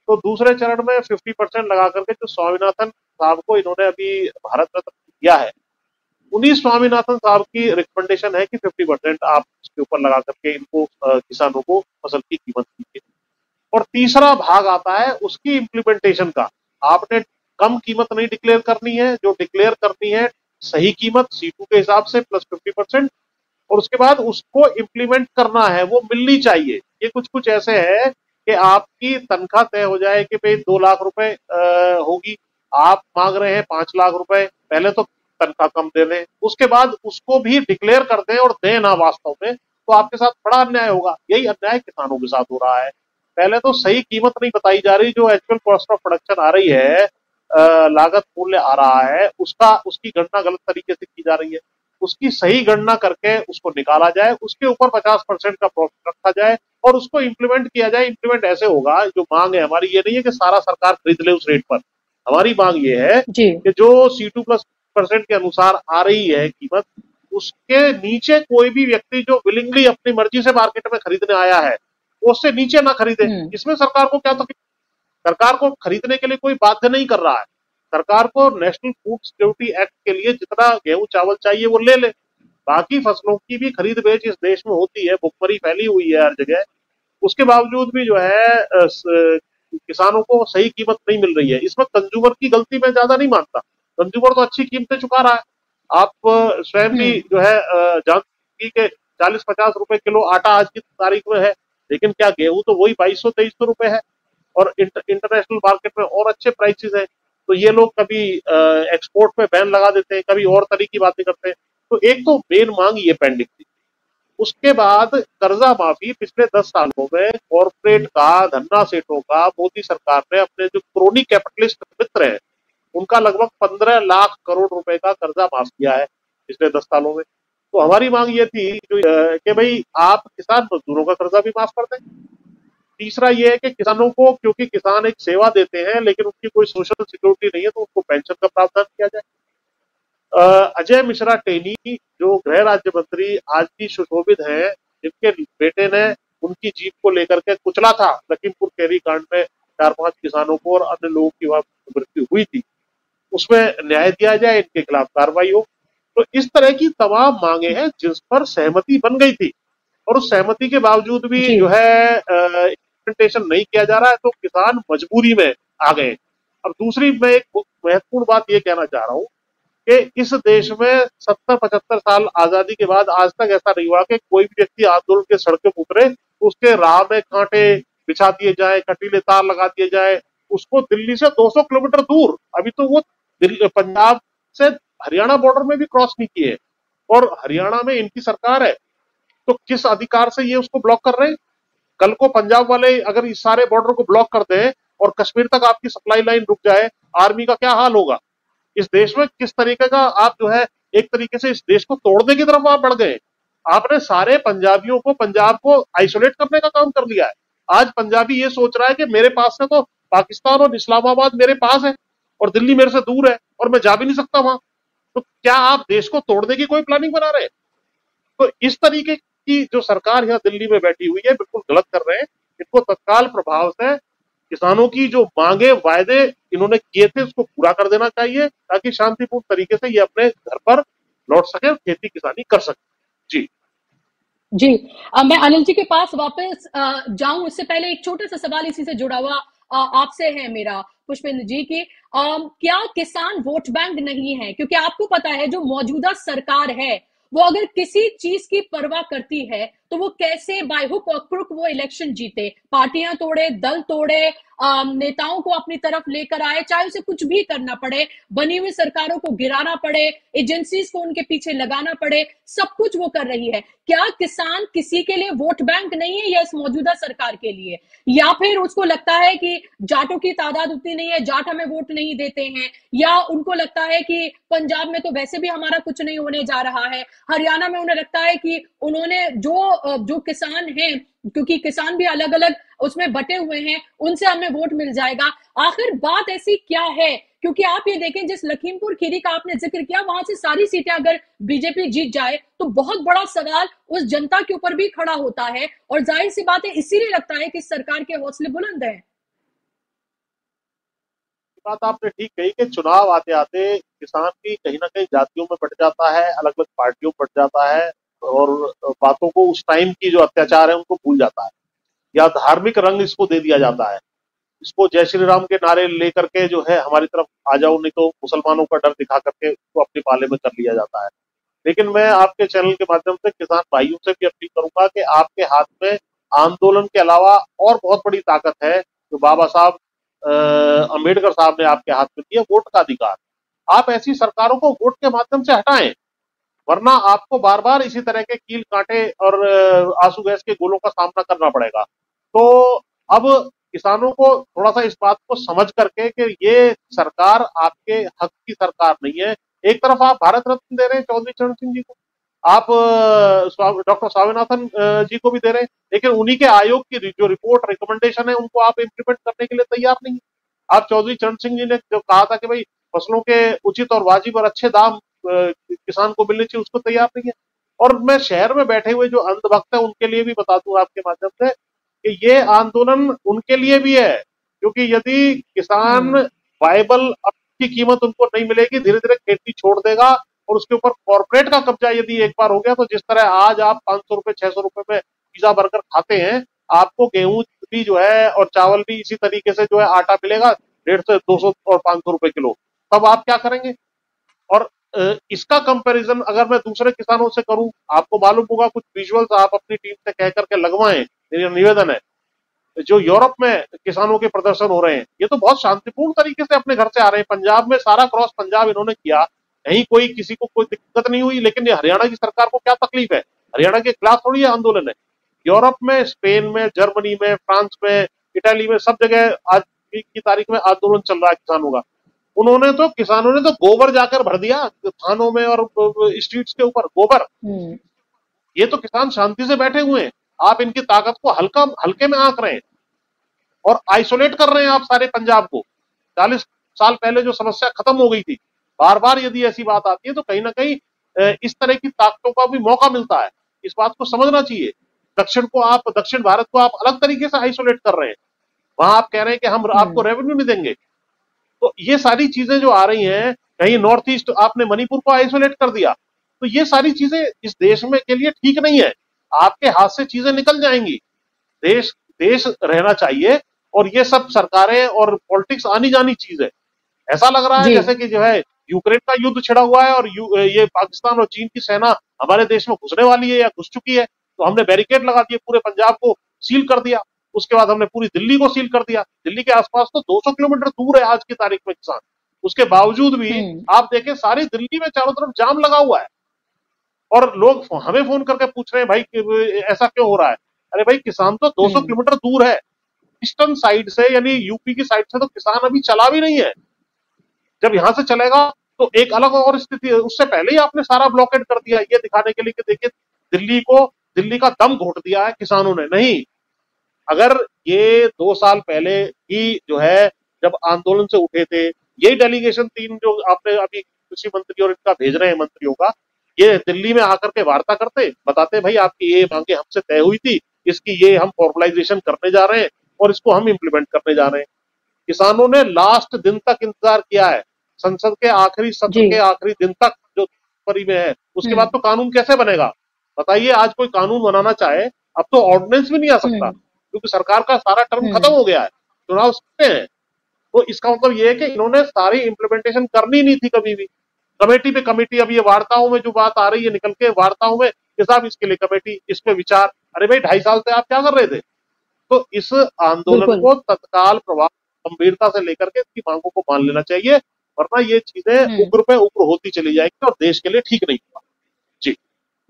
तो दूसरे चरण में 50% लगा करके जो स्वामीनाथन साहब को इन्होंने अभी भारत रत्न दिया है, उन्हीं स्वामीनाथन साहब की रिकमेंडेशन है कि 50% आप इसके ऊपर लगा करके इनको किसानों को फसल की कीमत दीजिए। और तीसरा भाग आता है उसकी इम्प्लीमेंटेशन का। आपने कम कीमत नहीं डिक्लेयर करनी है, जो डिक्लेयर करनी है सही कीमत C2 के हिसाब से प्लस 50%, और उसके बाद उसको इम्प्लीमेंट करना है, वो मिलनी चाहिए। ये कुछ ऐसे है कि आपकी तनख्वाह तय हो जाए कि भाई 2 लाख रुपए होगी, आप मांग रहे हैं 5 लाख रुपए, पहले तो तनख्वाह कम दे दें, उसके बाद उसको भी डिक्लेयर कर दें और दें ना वास्तव में, तो आपके साथ बड़ा अन्याय होगा। यही अन्याय किसानों के साथ हो रहा है। पहले तो सही कीमत नहीं बताई जा रही, जो एक्चुअल कॉस्ट ऑफ प्रोडक्शन आ रही है, लागत मूल्य आ रहा है, उसकी गणना गलत तरीके से की जा रही है। उसकी सही गणना करके उसको निकाला जाए, उसके ऊपर 50% का प्रॉफिट रखा जाए और उसको इम्प्लीमेंट किया जाए। इम्प्लीमेंट ऐसे होगा, जो मांग है हमारी ये नहीं है कि सारा सरकार खरीद ले उस रेट पर। हमारी मांग ये है जी कि जो C2+ % के अनुसार आ रही है कीमत, उसके नीचे कोई भी व्यक्ति जो विलिंगली अपनी मर्जी से मार्केट में खरीदने आया है, वो उससे नीचे ना खरीदे। इसमें सरकार को क्या तकलीफ? सरकार को खरीदने के लिए कोई बाध्य नहीं कर रहा है। सरकार को नेशनल फूड सिक्योरिटी एक्ट के लिए जितना गेहूं चावल चाहिए वो ले ले। बाकी फसलों की भी खरीद बेच इस देश में होती है, भुखमरी फैली हुई है हर जगह। उसके बावजूद भी जो है किसानों को सही कीमत नहीं मिल रही है। इसमें कंज्यूमर की गलती मैं ज्यादा नहीं मानता। कंज्यूमर तो अच्छी कीमतें चुका रहा है। आप स्वयं भी जो है जानती के 40-50 रुपए किलो आटा आज की तारीख में है, लेकिन क्या गेहूं तो वही 2200-2300 रुपए है और इंटरनेशनल मार्केट में और अच्छे प्राइसेस हैं। तो ये लोग कभी एक्सपोर्ट पे बैन लगा देते हैं, कभी और तरह की बातें करते हैं। तो एक तो मेन मांग ये पेंडिंग थी। उसके बाद कर्जा माफी पिछले 10 सालों में कॉर्पोरेट का, धन्ना सेठों का, मोदी सरकार ने अपने जो क्रोनी कैपिटलिस्ट मित्र हैं उनका लगभग 15 लाख करोड़ रुपए का कर्जा माफ किया है पिछले 10 सालों में। तो हमारी मांग ये थी कि भाई आप किसान मजदूरों का कर्जा भी माफ कर दें। तीसरा ये है कि किसानों को, क्योंकि किसान एक सेवा देते हैं लेकिन उनकी कोई सोशल सिक्योरिटी नहीं है, तो उनको पेंशन का प्रावधान किया जाए। अजय मिश्रा टेनी जो गृह राज्य मंत्री आज भी सुशोभित हैं, जिनके बेटे ने उनकी जीप को लेकर के कुचला था लखीमपुर खीरी कांड में, 4-5 किसानों को और अन्य लोगों की वहां मृत्यु हुई थी, उसमें न्याय दिया जाए, इनके खिलाफ कार्रवाई हो। तो इस तरह की तमाम मांगे हैं जिस पर सहमति बन गई थी, और उस सहमति के बावजूद भी जो है इम्प्लीमेंटेशन नहीं किया जा रहा है, तो किसान मजबूरी में आ गए। अब दूसरी मैं एक महत्वपूर्ण बात ये कहना चाह रहा हूं कि इस देश में 70-75 साल आजादी के बाद आज तक ऐसा नहीं हुआ कि कोई भी व्यक्ति आंदोलन के सड़कों पर उतरे, उसके राह में कांटे बिछा दिए जाए, कटीले तार लगा दिए जाए, उसको दिल्ली से 200 किलोमीटर दूर, अभी तो वो पंजाब से हरियाणा बॉर्डर में भी क्रॉस नहीं किए, और हरियाणा में इनकी सरकार है, तो किस अधिकार से ये उसको ब्लॉक कर रहे हैं? कल को पंजाब वाले अगर इस सारे बॉर्डर को ब्लॉक कर दें और कश्मीर तक आपकी सप्लाई लाइन रुक जाए, आर्मी का क्या हाल होगा? इस देश में किस तरीके का आप जो है एक तरीके से इस देश को तोड़ने की तरफ आप बढ़ गए। आपने सारे पंजाबियों को, पंजाब को आइसोलेट करने का काम कर लिया है। आज पंजाबी ये सोच रहा है कि मेरे पास से तो पाकिस्तान और इस्लामाबाद मेरे पास है और दिल्ली मेरे से दूर है और मैं जा भी नहीं सकता वहां। तो क्या आप देश को तोड़ने की कोई प्लानिंग बना रहे हैं? तो इस तरीके की जो सरकार यहाँ दिल्ली में बैठी हुई है, बिल्कुल गलत कर रहे हैं। इनको तत्काल प्रभाव से किसानों की जो मांगे, वायदे इन्होंने किए थे, उसको पूरा कर देना चाहिए, ताकि शांतिपूर्ण तरीके से ये अपने घर पर लौट सके, खेती किसानी कर सके। जी जी मैं अनिल जी के पास वापस जाऊं, उससे पहले एक छोटा सा सवाल इसी से जुड़ा हुआ आपसे है मेरा, पुष्पेंद्र जी, की क्या किसान वोट बैंक नहीं है? क्योंकि आपको पता है जो मौजूदा सरकार है वो अगर किसी चीज की परवाह करती है तो वो कैसे बाय हुक और क्रुक वो इलेक्शन जीते, पार्टियां तोड़े, दल तोड़े, नेताओं को अपनी तरफ लेकर आए, चाहे उसे कुछ भी करना पड़े, बनी हुई सरकारों को गिराना पड़े, एजेंसीज को उनके पीछे लगाना पड़े, सब कुछ वो कर रही है। क्या किसान किसी के लिए वोट बैंक नहीं है या इस मौजूदा सरकार के लिए? या फिर उसको लगता है कि जाटों की तादाद उतनी नहीं है, जाट हमें वोट नहीं देते हैं, या उनको लगता है कि पंजाब में तो वैसे भी हमारा कुछ नहीं होने जा रहा है, हरियाणा में उन्हें लगता है कि उन्होंने जो किसान हैं, क्योंकि किसान भी अलग अलग उसमें बटे हुए हैं, उनसे हमें वोट मिल जाएगा। आखिर बात ऐसी क्या है? क्योंकि आप ये देखें, जिस लखीमपुर खीरी का आपने जिक्र किया, वहां से सारी सीटें अगर बीजेपी जीत जाए तो बहुत बड़ा सवाल उस जनता के ऊपर भी खड़ा होता है, और जाहिर सी बात है इसीलिए लगता है कि सरकार के हौसले बुलंद हैं। बात आपने ठीक कही कि चुनाव आते आते किसान भी कहीं ना कहीं जातियों में बट जाता है, अलग अलग पार्टियों में बट जाता है, और बातों को, उस टाइम की जो अत्याचार है उनको भूल जाता है, या धार्मिक रंग इसको दे दिया जाता है। इसको जय श्री राम के नारे लेकर के जो है हमारी तरफ आ जाओ, नहीं तो मुसलमानों का डर दिखा करके उसको अपने पाले में कर लिया जाता है। लेकिन मैं आपके चैनल के माध्यम से किसान भाइयों से भी अपील करूंगा कि आपके हाथ में आंदोलन के अलावा और बहुत बड़ी ताकत है, जो बाबा साहब अंबेडकर साहब ने आपके हाथ में दिया, वोट का अधिकार। आप ऐसी सरकारों को वोट के माध्यम से हटाएं, वरना आपको बार बार इसी तरह के कील कांटे और आंसू गैस के गोलों का सामना करना पड़ेगा। तो अब किसानों को थोड़ा सा इस बात को समझ करके कि ये सरकार आपके हक की सरकार नहीं है। एक तरफ आप भारत रत्न दे रहे हैं चौधरी चरण सिंह जी को, आप डॉक्टर स्वामीनाथन जी को भी दे रहे हैं, लेकिन उन्हीं के आयोग की जो रिपोर्ट रिकमेंडेशन है उनको आप इम्प्लीमेंट करने के लिए तैयार नहीं है। आप चौधरी चरण सिंह जी ने जो कहा था कि भाई फसलों के उचित और वाजिब और अच्छे दाम किसान को मिलने चाहिए, उसको तैयार नहीं है। और मैं शहर में बैठे हुए जो अंधभक्त है उनके लिए भी बता दूं आपके माध्यम से कि ये आंदोलन उनके लिए भी है, क्योंकि यदि किसान वायबल की कीमत उनको नहीं मिलेगी, धीरे धीरे खेती छोड़ देगा और उसके ऊपर कॉर्पोरेट का कब्जा यदि एक बार हो गया तो जिस तरह आज आप 500 रुपए 600 रुपए में पिज्जा बर्गर खाते हैं, आपको गेहूं भी जो है और चावल भी इसी तरीके से जो है आटा मिलेगा 150 200 और 500 रुपए किलो, तब आप क्या करेंगे? और इसका कंपैरिजन अगर मैं दूसरे किसानों से करूं, आपको मालूम होगा, कुछ विजुअल्स आप अपनी टीम से कह करके लगवाएं, मेरा निवेदन है। जो यूरोप में किसानों के प्रदर्शन हो रहे हैं, ये तो बहुत शांतिपूर्ण तरीके से अपने घर से आ रहे हैं। पंजाब में सारा क्रॉस पंजाब इन्होंने किया, कहीं कोई किसी को कोई दिक्कत नहीं हुई, लेकिन ये हरियाणा की सरकार को क्या तकलीफ है? हरियाणा के खिलाफ थोड़ी ये आंदोलन है। यूरोप में, स्पेन में, जर्मनी में, फ्रांस में, इटाली में, सब जगह आज की तारीख में आंदोलन चल रहा है किसानों का। किसानों ने तो गोबर जाकर भर दिया थानों में और स्ट्रीट्स के ऊपर गोबर। ये तो किसान शांति से बैठे हुए हैं, आप इनकी ताकत को हल्के में आंक रहे हैं और आइसोलेट कर रहे हैं आप सारे पंजाब को। 40 साल पहले जो समस्या खत्म हो गई थी, बार बार यदि ऐसी बात आती है तो कहीं ना कहीं इस तरह की ताकतों का भी मौका मिलता है। इस बात को समझना चाहिए। दक्षिण भारत को आप अलग तरीके से आइसोलेट कर रहे हैं, वहां आप कह रहे हैं कि हम आपको रेवेन्यू नहीं देंगे। तो ये सारी चीजें जो आ रही हैं, कहीं नॉर्थ ईस्ट आपने मणिपुर को आइसोलेट कर दिया, तो ये सारी चीजें इस देश में के लिए ठीक नहीं है। आपके हाथ से चीजें निकल जाएंगी। देश रहना चाहिए और ये सब सरकारें और पॉलिटिक्स आनी जानी चीज है। ऐसा लग रहा है जैसे कि जो है यूक्रेन का युद्ध छिड़ा हुआ है और ये पाकिस्तान और चीन की सेना हमारे देश में घुसने वाली है या घुस चुकी है, तो हमने बैरिकेड लगा दिए, पूरे पंजाब को सील कर दिया। उसके बाद हमने पूरी दिल्ली को सील कर दिया। दिल्ली के आसपास तो 200 किलोमीटर दूर है आज की तारीख में किसान, उसके बावजूद भी आप देखें सारी दिल्ली में चारों तरफ जाम लगा हुआ है और लोग हमें फोन करके पूछ रहे हैं भाई ऐसा क्यों हो रहा है। अरे भाई, किसान तो 200 किलोमीटर दूर है, ईस्टर्न साइड से, यानी यूपी की साइड से तो किसान अभी चला भी नहीं है। जब यहां से चलेगा तो एक अलग और स्थिति है। उससे पहले ही आपने सारा ब्लॉकेड कर दिया, ये दिखाने के लिए कि देखिए दिल्ली का दम घोट दिया है किसानों ने। नहीं, अगर ये 2 साल पहले ही जो है जब आंदोलन से उठे थे, ये डेलीगेशन 3 जो आपने अभी कृषि मंत्री और इनका भेज रहे हैं मंत्रियों का, ये दिल्ली में आकर के वार्ता करते, बताते भाई आपकी ये मांगे हमसे तय हुई थी, इसकी ये हम फॉर्मलाइजेशन करने जा रहे हैं और इसको हम इम्प्लीमेंट करने जा रहे हैं। किसानों ने लास्ट दिन तक इंतजार किया है, संसद के आखिरी सत्र के आखिरी दिन तक जो फरवरी में है, उसके बाद तो कानून कैसे बनेगा बताइए। आज कोई कानून बनाना चाहे, अब तो ऑर्डिनेंस भी नहीं आ सकता क्योंकि सरकार का सारा टर्म खत्म हो गया है, चुनाव सकते हैं। तो इसका मतलब ये है कि इन्होंने सारी इम्प्लीमेंटेशन करनी नहीं थी कभी भी। कमेटी पे कमेटी, अब ये वार्ताओं में जो बात आ रही है निकल के वार्ताओं में कि साहब इसके लिए कमेटी, इस पे विचार। अरे भाई, 2.5 साल से आप क्या कर रहे थे? तो इस आंदोलन को तत्काल प्रभाव गंभीरता से लेकर के इसकी मांगों को मान लेना चाहिए, वरना ये चीजें उग्र पे उग्र होती चली जाएगी और देश के लिए ठीक नहीं होगा। जी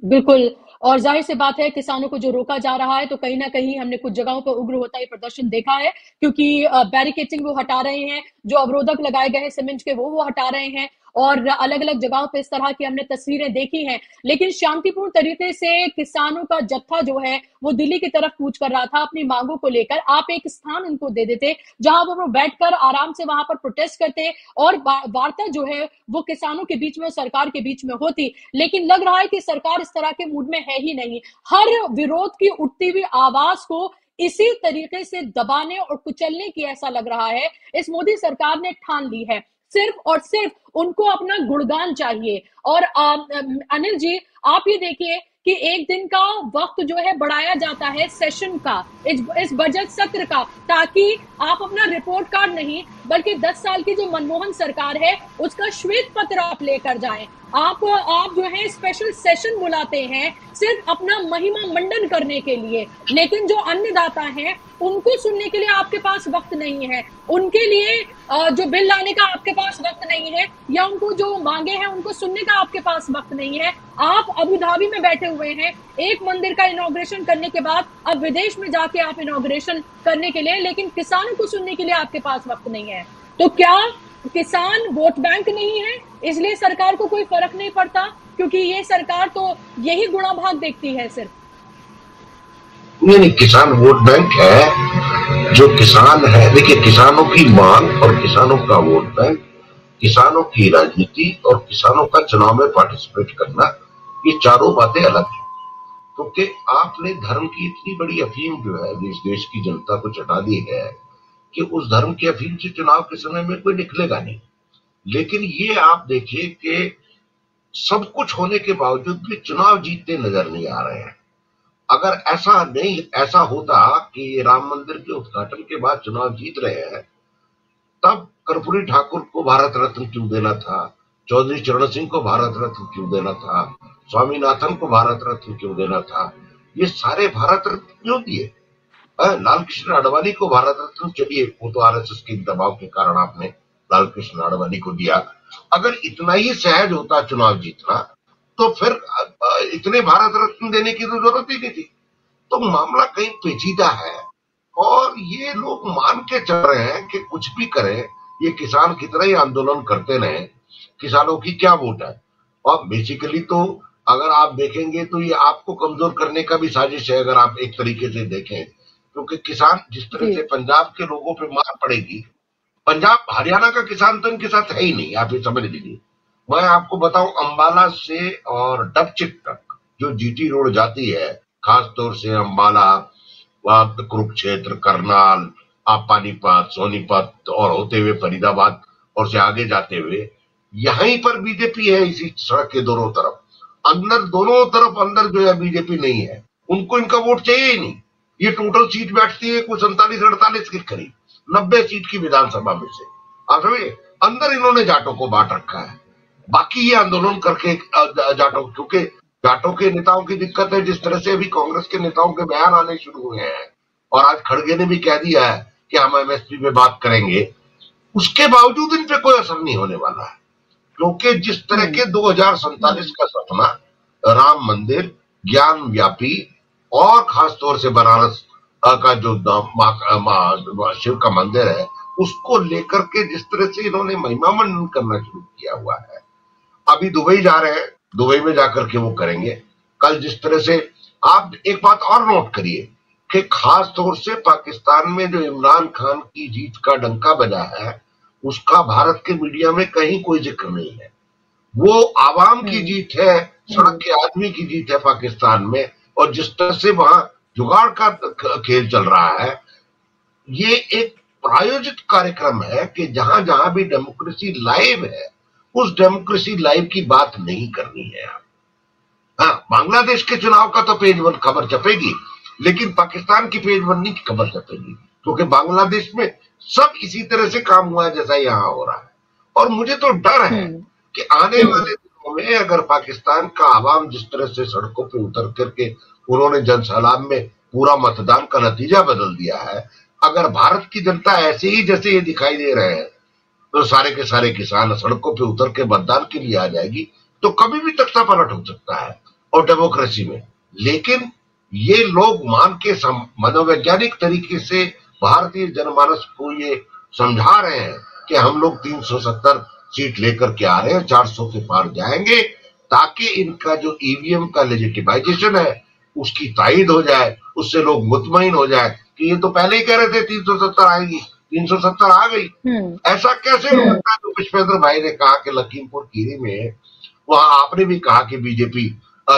बिल्कुल। और जाहिर सी बात है, किसानों को जो रोका जा रहा है, तो कहीं ना कहीं हमने कुछ जगहों पर उग्र होता ही प्रदर्शन देखा है, क्योंकि बैरिकेडिंग वो हटा रहे हैं, जो अवरोधक लगाए गए हैं सीमेंट के वो हटा रहे हैं, और अलग अलग जगहों पे इस तरह की हमने तस्वीरें देखी हैं। लेकिन शांतिपूर्ण तरीके से किसानों का जत्था जो है वो दिल्ली की तरफ कूच कर रहा था अपनी मांगों को लेकर। आप एक स्थान उनको दे देते जहां वो बैठकर आराम से वहां पर प्रोटेस्ट करते और वार्ता जो है वो किसानों के बीच में, सरकार के बीच में होती। लेकिन लग रहा है कि सरकार इस तरह के मूड में है ही नहीं। हर विरोध की उठती हुई आवाज को इसी तरीके से दबाने और कुचलने की ऐसा लग रहा है इस मोदी सरकार ने ठान ली है। सिर्फ और सिर्फ उनको अपना गुणगान चाहिए। और अनिल जी, आप ये देखिए कि एक दिन का वक्त जो है बढ़ाया जाता है सेशन का, इस बजट सत्र का, ताकि आप अपना रिपोर्ट कार्ड नहीं बल्कि 10 साल की जो मनमोहन सरकार है उसका श्वेत पत्र आप लेकर जाएं। आप जो है स्पेशल सेशन बुलाते हैं सिर्फ अपना महिमा मंडन करने के लिए, लेकिन जो अन्नदाता हैं उनको सुनने के लिए आपके पास वक्त नहीं है, उनके लिए जो बिल लाने का आपके पास वक्त नहीं है, या उनको जो मांगे हैं उनको सुनने का आपके पास वक्त नहीं है। आप अबू धाबी में बैठे हुए हैं एक मंदिर का इनॉग्रेशन करने के बाद, अब विदेश में जाके आप इनॉग्रेशन करने के लिए, लेकिन किसानों को सुनने के लिए आपके पास वक्त नहीं है। तो क्या किसान वोट बैंक नहीं है, इसलिए सरकार को कोई फर्क नहीं पड़ता? क्योंकि ये सरकार तो यही गुणा भाग देखती है सिर्फ। नहीं, किसान वोट बैंक है। जो किसान है, देखिए, किसानों की मांग और किसानों का वोट बैंक, किसानों की राजनीति और किसानों का चुनाव में पार्टिसिपेट करना, ये चारों बातें अलग है। क्योंकि आपने धर्म की इतनी बड़ी अफीम जो है इस देश की जनता को चटा दी है कि उस धर्म की अफीम से चुनाव के समय में कोई निकलेगा नहीं। लेकिन ये आप देखिए कि सब कुछ होने के बावजूद भी चुनाव जीतते नजर नहीं आ रहे हैं। अगर ऐसा होता कि राम मंदिर के उद्घाटन के बाद चुनाव जीत रहे हैं, तब कर्पूरी ठाकुर को भारत रत्न क्यों देना था, चौधरी चरण सिंह को भारत रत्न क्यों देना था, स्वामीनाथन को भारत रत्न क्यों देना था, ये सारे भारत रत्न क्यों दिए? लाल कृष्ण आडवाणी को भारत रत्न, चलिए वो तो आरएसएस के दबाव के कारण आपने लाल कृष्ण आडवाणी को दिया। अगर इतना ही सहज होता चुनाव जीतना, तो फिर इतने भारत रत्न देने की तो जरूरत ही नहीं थी। तो मामला कहीं पेचीदा है और ये लोग मान के चल रहे हैं कि कुछ भी करें, ये किसान कितना ही आंदोलन करते रहे, किसानों की क्या वोट है। और बेसिकली तो अगर आप देखेंगे तो ये आपको कमजोर करने का भी साजिश है, अगर आप एक तरीके से देखें। क्योंकि किसान जिस तरह से पंजाब के लोगों पे मार पड़ेगी, पंजाब हरियाणा का किसान तो इनके साथ है ही नहीं, आप ये समझ लीजिए। मैं आपको बताऊं, अंबाला से और डबचिक तक जो जीटी रोड जाती है, खास तौर से अंबाला, कुरुक्षेत्र, करनाल, आप पानीपत, सोनीपत और होते हुए फरीदाबाद और से आगे जाते हुए, यहीं पर बीजेपी है इसी सड़क के दोनों तरफ। दोनों तरफ अंदर जो है बीजेपी नहीं है, उनको इनका वोट चाहिए ही नहीं। ये टोटल सीट बैठती है कुछ 47-48 के करीब, 90 सीट की विधानसभा में से। आप समझिए, अंदर इन्होंने जाटों को बांट रखा है। बाकी ये आंदोलन करके जाटों, क्योंकि जाटों के नेताओं की दिक्कत है, जिस तरह से अभी कांग्रेस के नेताओं के बयान आने शुरू हुए हैं, और आज खड़गे ने भी कह दिया है कि हम एमएसपी पे बात करेंगे, उसके बावजूद इन पे कोई असर नहीं होने वाला है। क्योंकि जिस तरह के 2047 का सपना, राम मंदिर, ज्ञान व्यापी और खास तौर से बनारस का जो शिव का मंदिर है, उसको लेकर के जिस तरह से इन्होंने महिमा मंडन करना शुरू किया हुआ है। अभी दुबई जा रहे हैं, दुबई में जाकर के वो करेंगे। कल जिस तरह से, आप एक बात और नोट करिए कि खास तौर से पाकिस्तान में जो इमरान खान की जीत का डंका बजा है, उसका भारत के मीडिया में कहीं कोई जिक्र नहीं है। वो आवाम की जीत है, सड़क के आदमी की जीत है पाकिस्तान में। और जिस तरह से वहां जुगाड़ का खेल चल रहा है, ये एक प्रायोजित कार्यक्रम है कि जहां जहां भी डेमोक्रेसी लाइव है, उस डेमोक्रेसी लाइव की बात नहीं करनी है। हाँ, बांग्लादेश के चुनाव का तो पेज 1 खबर छपेगी, लेकिन पाकिस्तान की पेज 1 नहीं खबर छपेगी, क्योंकि बांग्लादेश में सब इसी तरह से काम हुआ है जैसा यहाँ हो रहा है। और मुझे तो डर है कि आने वाले दिनों में अगर पाकिस्तान का आवाम जिस तरह से सड़कों पे उतर करके उन्होंने जनसलाम में पूरा मतदान का नतीजा बदल दिया है, अगर भारत की जनता ऐसे ही जैसे ये दिखाई दे रहे हैं, तो सारे के सारे किसान सड़कों पे उतर के मतदान के लिए आ जाएगी, तो कभी भी तख्ता पलट हो सकता है और डेमोक्रेसी में। लेकिन ये लोग मान के मनोवैज्ञानिक तरीके से भारतीय जनमानस को ये समझा रहे हैं कि हम लोग 370 सीट लेकर के आ रहे हैं, 400 के पार जाएंगे, ताकि इनका जो ईवीएम का लेजिटिमाइजेशन है उसकी तायद हो जाए, उससे लोग मुतमईन हो जाए कि ये तो पहले ही कह रहे थे 370 आएगी, 370 आ गई। ऐसा कैसे हो सकता है? तो पुष्पेंद्र भाई ने कहा कि लखीमपुर खीरी में, वहां आपने भी कहा कि बीजेपी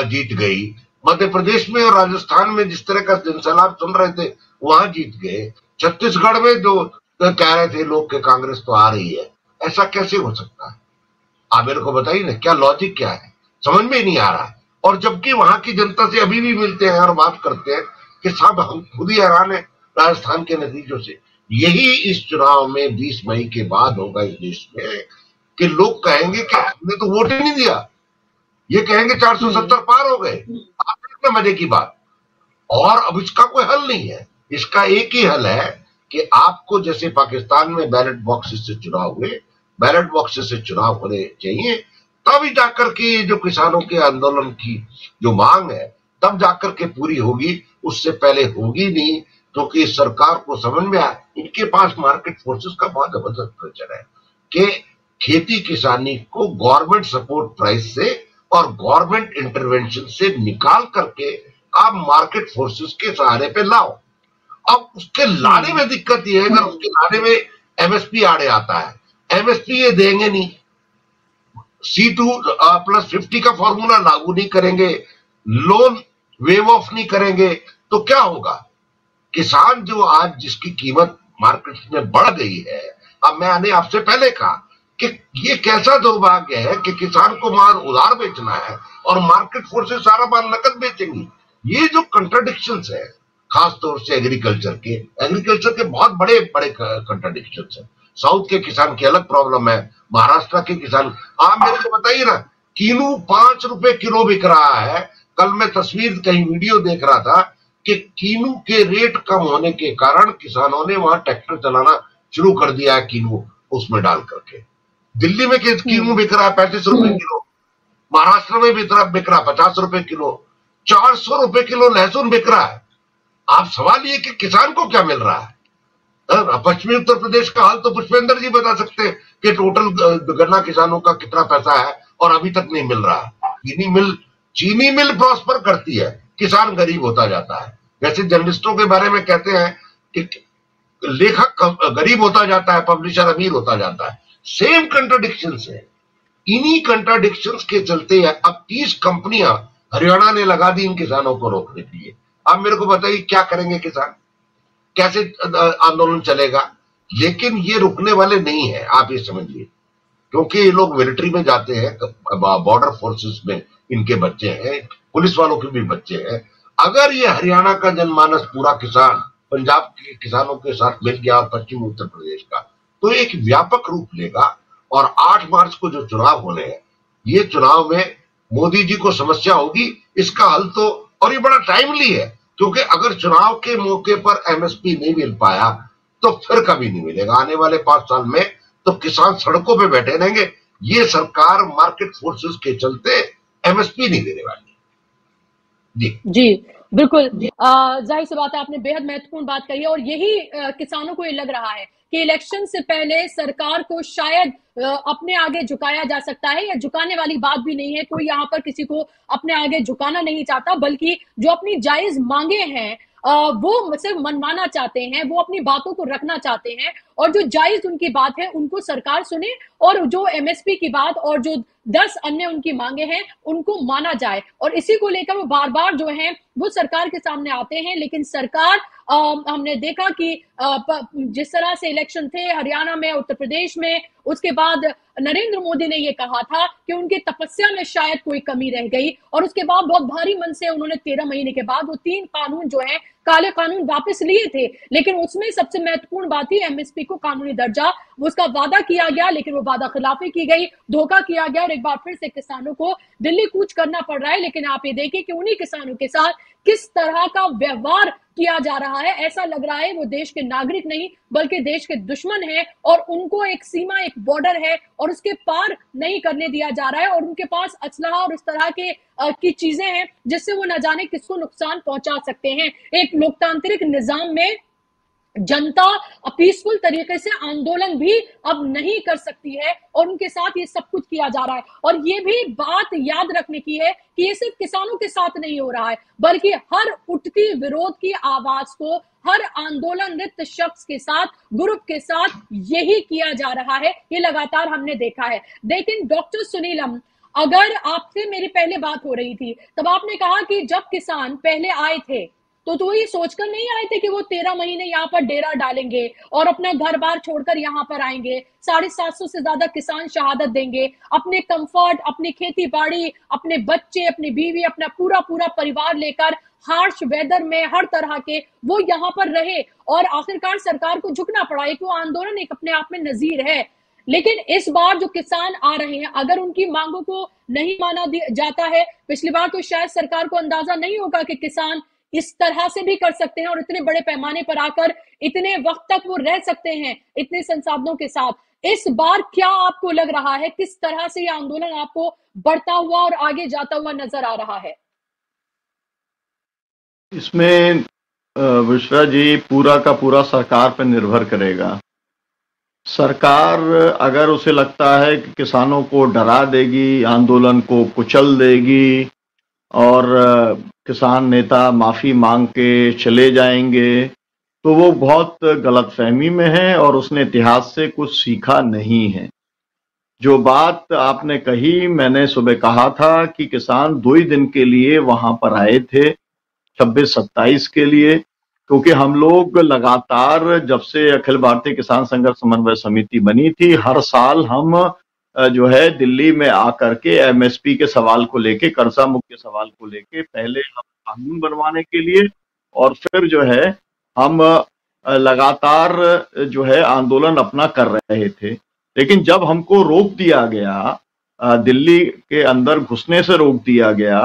जीत गई, मध्य प्रदेश में और राजस्थान में जिस तरह का जनसलाब सुन रहे थे वहां जीत गए, छत्तीसगढ़ में जो कह रहे थे लोग कि कांग्रेस तो आ रही है, ऐसा कैसे हो सकता है? आप मेरे को बताइए ना, क्या लॉजिक क्या है, समझ में नहीं आ रहा है। और जबकि वहां की जनता से अभी भी मिलते हैं और बात करते हैं कि साहब हम खुद ही हैरान है राजस्थान के नतीजों से। यही इस चुनाव में 20 मई के बाद होगा इस देश में कि लोग कहेंगे कि हमने तो वोट ही नहीं दिया, ये कहेंगे 470 पार हो गए। आप देखना मजे की बात। और अब इसका कोई हल नहीं है, इसका एक ही हल है कि आपको जैसे पाकिस्तान में बैलेट बॉक्सेस से चुनाव हुए, बैलेट बॉक्सेस से चुनाव होने चाहिए, तब जाकर के जो किसानों के आंदोलन की जो मांग है तब जाकर के पूरी होगी, उससे पहले होगी नहीं। क्योंकि सरकार को समझ में आया, इनके पास मार्केट फोर्सेस का बहुत जबरदस्त प्रेशर है कि खेती किसानी को गवर्नमेंट सपोर्ट प्राइस से और गवर्नमेंट इंटरवेंशन से निकाल करके आप मार्केट फोर्सेस के सहारे पे लाओ। अब उसके लाने में दिक्कत ये है, अगर उसके लाने में एमएसपी आड़े आता है, एमएसपी ये देंगे नहीं, C2+50 का फॉर्मूला लागू नहीं करेंगे, लोन वेव ऑफ नहीं करेंगे, तो क्या होगा? किसान जो आज जिसकी कीमत मार्केट में बढ़ गई है, अब मैंने आपसे पहले कहा कि ये कैसा दुर्भाग्य है कि किसान को माल उधार बेचना है और मार्केट फोर्सेस सारा माल नकद बेचेंगी। ये जो कंट्राडिक्शंस है, खासतौर से एग्रीकल्चर के बहुत बड़े बड़े कंट्राडिक्शंस है। साउथ के किसान की अलग प्रॉब्लम है, महाराष्ट्र के किसान, आप मेरे को बताइए ना, कीनू 5 रुपए किलो बिक रहा है। कल मैं तस्वीर कहीं वीडियो देख रहा था कि कीनू के रेट कम होने के कारण किसानों ने वहां ट्रैक्टर चलाना शुरू कर दिया है, कीनू उसमें डाल करके। दिल्ली में कीनू बिक रहा है 35 रुपए किलो, महाराष्ट्र में बिक रहा 50 रुपए किलो, 400 रुपए किलो लहसुन बिक रहा है। आप सवाल ये कि किसान को क्या मिल रहा है? पश्चिमी उत्तर प्रदेश का हाल तो पुष्पेंद्र जी बता सकते हैं कि टोटल गन्ना किसानों का कितना पैसा है और अभी तक नहीं मिल रहा है। चीनी मिल प्रॉस्पर करती है, किसान गरीब होता जाता है। जैसे जर्नलिस्टों के बारे में कहते हैं कि लेखक गरीब होता जाता है, पब्लिशर अमीर होता जाता है। सेम कंट्राडिक्शंस है। इन्हीं कंट्राडिक्शंस के चलते अब 30 कंपनियां हरियाणा ने लगा दी इन किसानों को रोकने के लिए। आप मेरे को बताइए क्या करेंगे किसान, कैसे आंदोलन चलेगा? लेकिन ये रुकने वाले नहीं है, आप ये समझिए, क्योंकि ये लोग मिलिट्री में जाते हैं, बॉर्डर फोर्सेस में इनके बच्चे हैं, पुलिस वालों के भी बच्चे हैं। अगर ये हरियाणा का जनमानस पूरा किसान पंजाब के किसानों के साथ मिल गया और पश्चिम उत्तर प्रदेश का, तो एक व्यापक रूप लेगा। और 8 मार्च को जो चुनाव होने हैं, ये चुनाव में मोदी जी को समस्या होगी, इसका हल तो, और ये बड़ा टाइमली है, क्योंकि अगर चुनाव के मौके पर एमएसपी नहीं मिल पाया तो फिर कभी नहीं मिलेगा आने वाले 5 साल में। तो किसान सड़कों पे बैठे रहेंगे। ये सरकार मार्केट फोर्सेस के चलते एमएसपी नहीं देने वाली। जी बिल्कुल, जाहिर सी बात है, आपने बेहद महत्वपूर्ण बात कही है। और यही किसानों को ये लग रहा है कि इलेक्शन से पहले सरकार को शायद अपने आगे झुकाया जा सकता है, या झुकाने वाली बात भी नहीं है, कोई यहाँ पर किसी को अपने आगे झुकाना नहीं चाहता, बल्कि जो अपनी जायज मांगे हैं वो सिर्फ मनवाना चाहते हैं, वो अपनी बातों को रखना चाहते हैं, और जो जायज उनकी बात है उनको सरकार सुने, और जो एमएसपी की बात और जो 10 अन्य उनकी मांगे हैं उनको माना जाए। और इसी को लेकर वो बार बार जो है वो सरकार के सामने आते हैं। लेकिन सरकार, हमने देखा कि जिस तरह से इलेक्शन थे हरियाणा में, उत्तर प्रदेश में, उसके बाद नरेंद्र मोदी ने यह कहा था कि उनके तपस्या में शायद कोई कमी रह गई, और उसके बाद बहुत भारी मन से उन्होंने 13 महीने के बाद वो 3 कानून जो है काले कानून वापस लिए थे। लेकिन उसमें सबसे महत्वपूर्ण बात थी एमएसपी को कानूनी दर्जा, उसका वादा किया गया, लेकिन वो वादा खिलाफी की गई, धोखा किया गया, और एक बार फिर से किसानों को दिल्ली कूच करना पड़ रहा है। लेकिन आप ये देखिए कि उन्हीं किसानों के साथ किस तरह का व्यवहार किया जा रहा है। ऐसा लग रहा है वो देश के नागरिक नहीं बल्कि देश के दुश्मन है, और उनको एक सीमा, एक बॉर्डर है, और उसके पार नहीं करने दिया जा रहा है। और उनके पास असलहा और इस तरह के की चीजें हैं जिससे वो न जाने किसको नुकसान पहुंचा सकते हैं। एक लोकतांत्रिक निजाम में जनता पीसफुल तरीके से आंदोलन भी अब नहीं कर सकती है, और उनके साथ ये सब कुछ किया जा रहा है। और ये भी बात याद रखने की है कि ये सिर्फ किसानों के साथ नहीं हो रहा है, बल्कि हर उठती विरोध की आवाज को, हर आंदोलनरत शख्स के साथ, ग्रुप के साथ यही किया जा रहा है। ये लगातार हमने देखा है। लेकिन डॉक्टर सुनीलम, अगर आपसे मेरी पहले बात हो रही थी तब आपने कहा कि जब किसान पहले आए थे तो ये सोचकर नहीं आए थे कि वो 13 महीने यहाँ पर डेरा डालेंगे और अपना घर बार छोड़कर यहाँ पर आएंगे, 750 से ज्यादा किसान शहादत देंगे, अपने कंफर्ट, अपनी खेती बाड़ी, अपने बच्चे, अपनी बीवी, अपना पूरा पूरा परिवार लेकर हार्श वेदर में हर तरह के वो यहाँ पर रहे, और आखिरकार सरकार को झुकना पड़ा। एक वो आंदोलन एक अपने आप में नजीर है। लेकिन इस बार जो किसान आ रहे हैं, अगर उनकी मांगों को नहीं माना जाता है, पिछली बार तो शायद सरकार को अंदाजा नहीं होगा कि किसान इस तरह से भी कर सकते हैं और इतने बड़े पैमाने पर आकर इतने वक्त तक वो रह सकते हैं इतने संसाधनों के साथ। इस बार क्या आपको लग रहा है, किस तरह से ये आंदोलन आपको बढ़ता हुआ और आगे जाता हुआ नजर आ रहा है? इसमें बुशरा जी पूरा का पूरा सरकार पर निर्भर करेगा। सरकार अगर उसे लगता है कि किसानों को डरा देगी, आंदोलन को कुचल देगी और किसान नेता माफी मांग के चले जाएंगे, तो वो बहुत गलतफहमी में है और उसने इतिहास से कुछ सीखा नहीं है। जो बात आपने कही, मैंने सुबह कहा था कि किसान 2 ही दिन के लिए वहां पर आए थे, 26-27 के लिए, क्योंकि हम लोग लगातार जब से अखिल भारतीय किसान संघर्ष समन्वय समिति बनी थी, हर साल हम जो है दिल्ली में आकर के एमएसपी के सवाल को लेके, कर्जा मुक्त के सवाल को लेके, पहले हम कानून बनवाने के लिए और फिर जो है हम लगातार जो है आंदोलन अपना कर रहे थे। लेकिन जब हमको रोक दिया गया, दिल्ली के अंदर घुसने से रोक दिया गया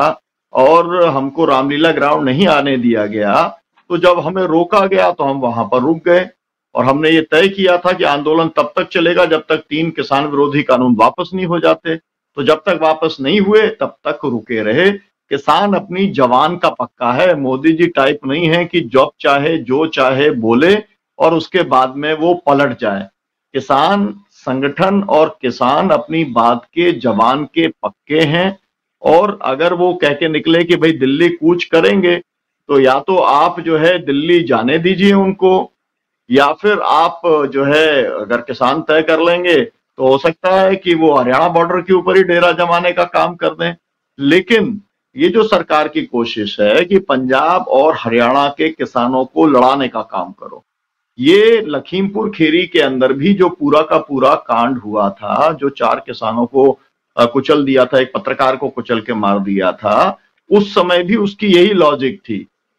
और हमको रामलीला ग्राउंड नहीं आने दिया गया, तो जब हमें रोका गया तो हम वहां पर रुक गए और हमने ये तय किया था कि आंदोलन तब तक चलेगा जब तक 3 किसान विरोधी कानून वापस नहीं हो जाते। तो जब तक वापस नहीं हुए तब तक रुके रहे। किसान अपनी जवान का पक्का है, मोदी जी टाइप नहीं है कि जब चाहे जो चाहे बोले और उसके बाद में वो पलट जाए। किसान संगठन और किसान अपनी बात के जवान के पक्के हैं और अगर वो कह के निकले कि भाई दिल्ली कूच करेंगे, तो या तो आप जो है दिल्ली जाने दीजिए उनको, या फिर आप जो है अगर किसान तय कर लेंगे तो हो सकता है कि वो हरियाणा बॉर्डर के ऊपर ही डेरा जमाने का काम कर दें। लेकिन ये जो सरकार की कोशिश है कि पंजाब और हरियाणा के किसानों को लड़ाने का काम करो, ये लखीमपुर खीरी के अंदर भी जो पूरा का पूरा कांड हुआ था, जो 4 किसानों को कुचल दिया था, एक पत्रकार को कुचल के मार दिया था, उस समय भी उसकी यही लॉजिक थी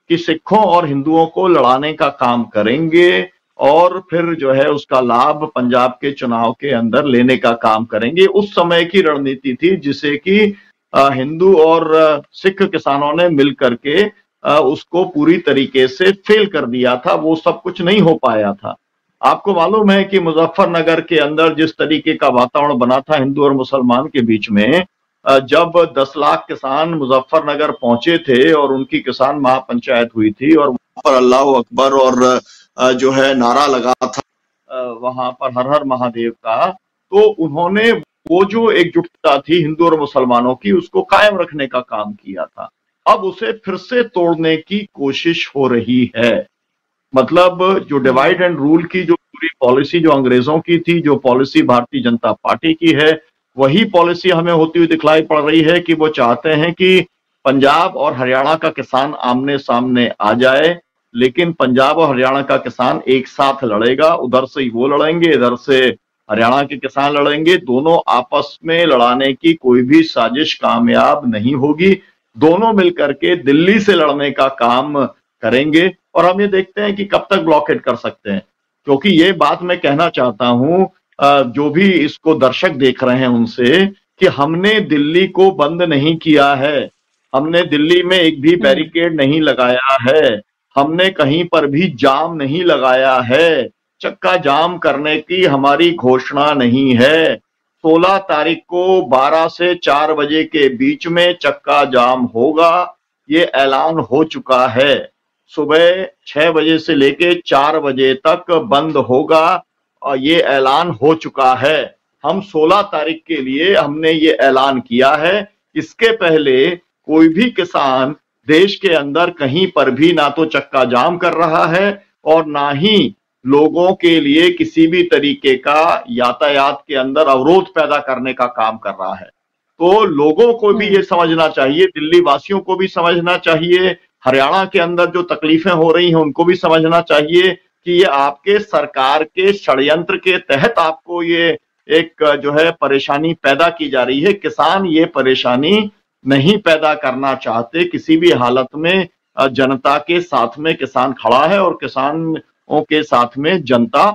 कि सिखों और हिंदुओं को लड़ाने का काम करेंगे और फिर जो है उसका लाभ पंजाब के चुनाव के अंदर लेने का काम करेंगे। उस समय की रणनीति थी जिसे कि हिंदू और सिख किसानों ने मिल करके उसको पूरी तरीके से फेल कर दिया था। वो सब कुछ नहीं हो पाया था। आपको मालूम है कि मुजफ्फरनगर के अंदर जिस तरीके का वातावरण बना था हिंदू और मुसलमान के बीच में, जब 10 लाख किसान मुजफ्फरनगर पहुंचे थे और उनकी किसान महापंचायत हुई थी और वहां पर अल्लाह अकबर और जो है नारा लगा था वहां पर हर हर महादेव का, तो उन्होंने वो जो एकजुटता थी हिंदू और मुसलमानों की, उसको कायम रखने का काम किया था। अब उसे फिर से तोड़ने की कोशिश हो रही है। मतलब जो डिवाइड एंड रूल की जो पूरी पॉलिसी जो अंग्रेजों की थी, जो पॉलिसी भारतीय जनता पार्टी की है, वही पॉलिसी हमें होती हुई दिखलाई पड़ रही है कि वो चाहते हैं कि पंजाब और हरियाणा का किसान आमने सामने आ जाए, लेकिन पंजाब और हरियाणा का किसान एक साथ लड़ेगा। उधर से वो लड़ेंगे, इधर से हरियाणा के किसान लड़ेंगे। दोनों आपस में लड़ाने की कोई भी साजिश कामयाब नहीं होगी। दोनों मिलकर के दिल्ली से लड़ने का काम करेंगे और हम ये देखते हैं कि कब तक ब्लॉकेट कर सकते हैं। क्योंकि ये बात मैं कहना चाहता हूं जो भी इसको दर्शक देख रहे हैं उनसे, कि हमने दिल्ली को बंद नहीं किया है, हमने दिल्ली में एक भी बैरिकेड नहीं लगाया है, हमने कहीं पर भी जाम नहीं लगाया है, चक्का जाम करने की हमारी घोषणा नहीं है। 16 तारीख को 12 से 4 बजे के बीच में चक्का जाम होगा, ये ऐलान हो चुका है। सुबह 6 बजे से लेके 4 बजे तक बंद होगा और ये ऐलान हो चुका है। हम 16 तारीख के लिए हमने ये ऐलान किया है। इसके पहले कोई भी किसान देश के अंदर कहीं पर भी ना तो चक्का जाम कर रहा है और ना ही लोगों के लिए किसी भी तरीके का यातायात के अंदर अवरोध पैदा करने का काम कर रहा है। तो लोगों को भी ये समझना चाहिए, दिल्ली वासियों को भी समझना चाहिए, हरियाणा के अंदर जो तकलीफें हो रही हैं उनको भी समझना चाहिए कि ये आपके सरकार के षड्यंत्र के तहत आपको ये एक जो है परेशानी पैदा की जा रही है। किसान ये परेशानी नहीं पैदा करना चाहते किसी भी हालत में। जनता के साथ में किसान खड़ा है और किसानों के साथ में जनता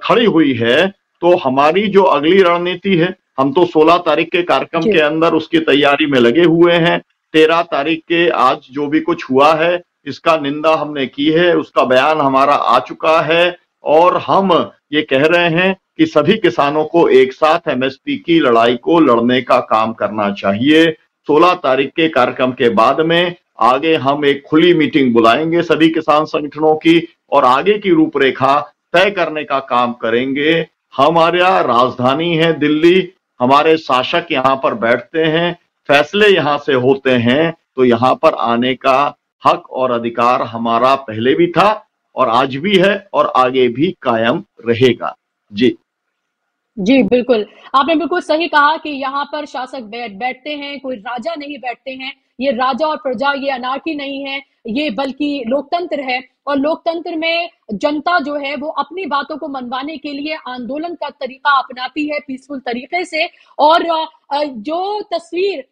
खड़ी हुई है। तो हमारी जो अगली रणनीति है, हम तो 16 तारीख के कार्यक्रम के अंदर उसकी तैयारी में लगे हुए हैं। 13 तारीख के आज जो भी कुछ हुआ है इसका निंदा हमने की है, उसका बयान हमारा आ चुका है और हम ये कह रहे हैं कि सभी किसानों को एक साथ एमएसपी की लड़ाई को लड़ने का काम करना चाहिए। 16 तारीख के कार्यक्रम के बाद में आगे हम एक खुली मीटिंग बुलाएंगे सभी किसान संगठनों की और आगे की रूपरेखा तय करने का काम करेंगे। हमारा राजधानी है दिल्ली, हमारे शासक यहाँ पर बैठते हैं, फैसले यहाँ से होते हैं, तो यहाँ पर आने का हक और अधिकार हमारा पहले भी था और आज भी है और आगे भी कायम रहेगा। जी जी, बिल्कुल। आपने बिल्कुल सही कहा कि यहाँ पर शासक बैठते हैं, कोई राजा नहीं बैठते हैं। ये राजा और प्रजा, ये अनार्की नहीं है, ये बल्कि लोकतंत्र है और लोकतंत्र में जनता जो है वो अपनी बातों को मनवाने के लिए आंदोलन का तरीका अपनाती है पीसफुल तरीके से। और जो तस्वीर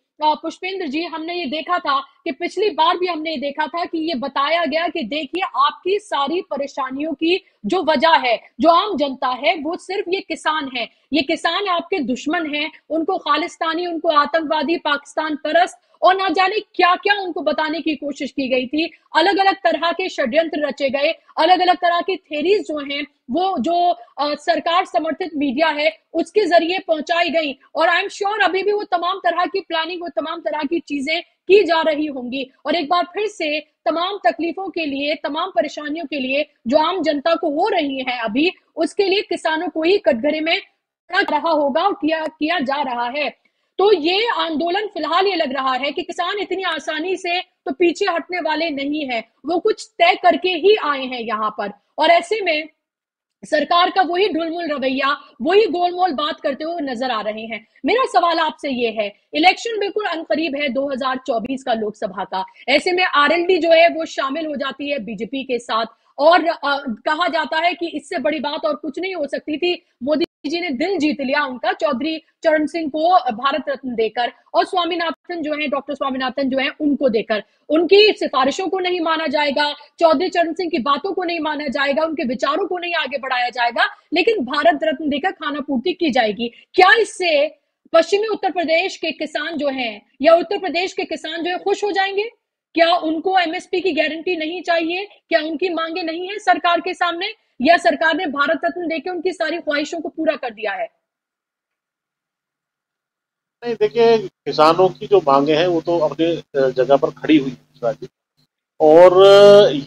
पुष्पेंद्र जी हमने ये देखा था कि पिछली बार भी हमने ये देखा था कि ये बताया गया कि देखिए आपकी सारी परेशानियों की जो वजह है, जो आम जनता है, वो सिर्फ ये किसान है। ये किसान आपके दुश्मन हैं, उनको खालिस्तानी, उनको आतंकवादी, पाकिस्तान परस्त और ना जाने क्या क्या उनको बताने की कोशिश की गई थी। अलग अलग तरह के षड्यंत्र रचे गए, अलग अलग तरह की थेरीज जो हैं वो जो सरकार समर्थित मीडिया है उसके जरिए पहुंचाई गई और आई एम श्योर अभी भी वो तमाम तरह की प्लानिंग, वो तमाम तरह की चीजें की जा रही होंगी। और एक बार फिर से तमाम तकलीफों के लिए, तमाम परेशानियों के लिए जो आम जनता को हो रही है अभी, उसके लिए किसानों को ही कटघरे में रहा होगा और किया जा रहा है। तो ये आंदोलन फिलहाल ये लग रहा है कि किसान इतनी आसानी से तो पीछे हटने वाले नहीं है, वो कुछ तय करके ही आए हैं यहाँ पर। और ऐसे में सरकार का वही ढुलमुल रवैया, वही गोलमोल बात करते हुए नजर आ रहे हैं। मेरा सवाल आपसे ये है, इलेक्शन बिल्कुल अनकरीब है 2024 का लोकसभा का, ऐसे में आरएलडी जो है वो शामिल हो जाती है बीजेपी के साथ और कहा जाता है कि इससे बड़ी बात और कुछ नहीं हो सकती थी। मोदी जी ने दिल जीत लिया उनका, चौधरी चरण सिंह को भारत रत्न देकर और स्वामीनाथन जो है, डॉक्टर स्वामीनाथन जो है उनको देकर। उनकी सिफारिशों को नहीं माना जाएगा, चौधरी चरण सिंह की बातों को नहीं माना जाएगा, उनके विचारों को नहीं आगे बढ़ाया जाएगा, लेकिन भारत रत्न देकर खाना पूर्ति की जाएगी। क्या इससे पश्चिमी उत्तर प्रदेश के किसान जो हैं या उत्तर प्रदेश के किसान जो है खुश हो जाएंगे? क्या उनको एमएसपी की गारंटी नहीं चाहिए? क्या उनकी मांगे नहीं है सरकार के सामने, या सरकार ने भारत रत्न देकर उनकी सारी ख्वाहिशों को पूरा कर दिया है? नहीं, देखिए, किसानों की जो मांगे हैं वो तो अपनी जगह पर खड़ी हुई है जी। और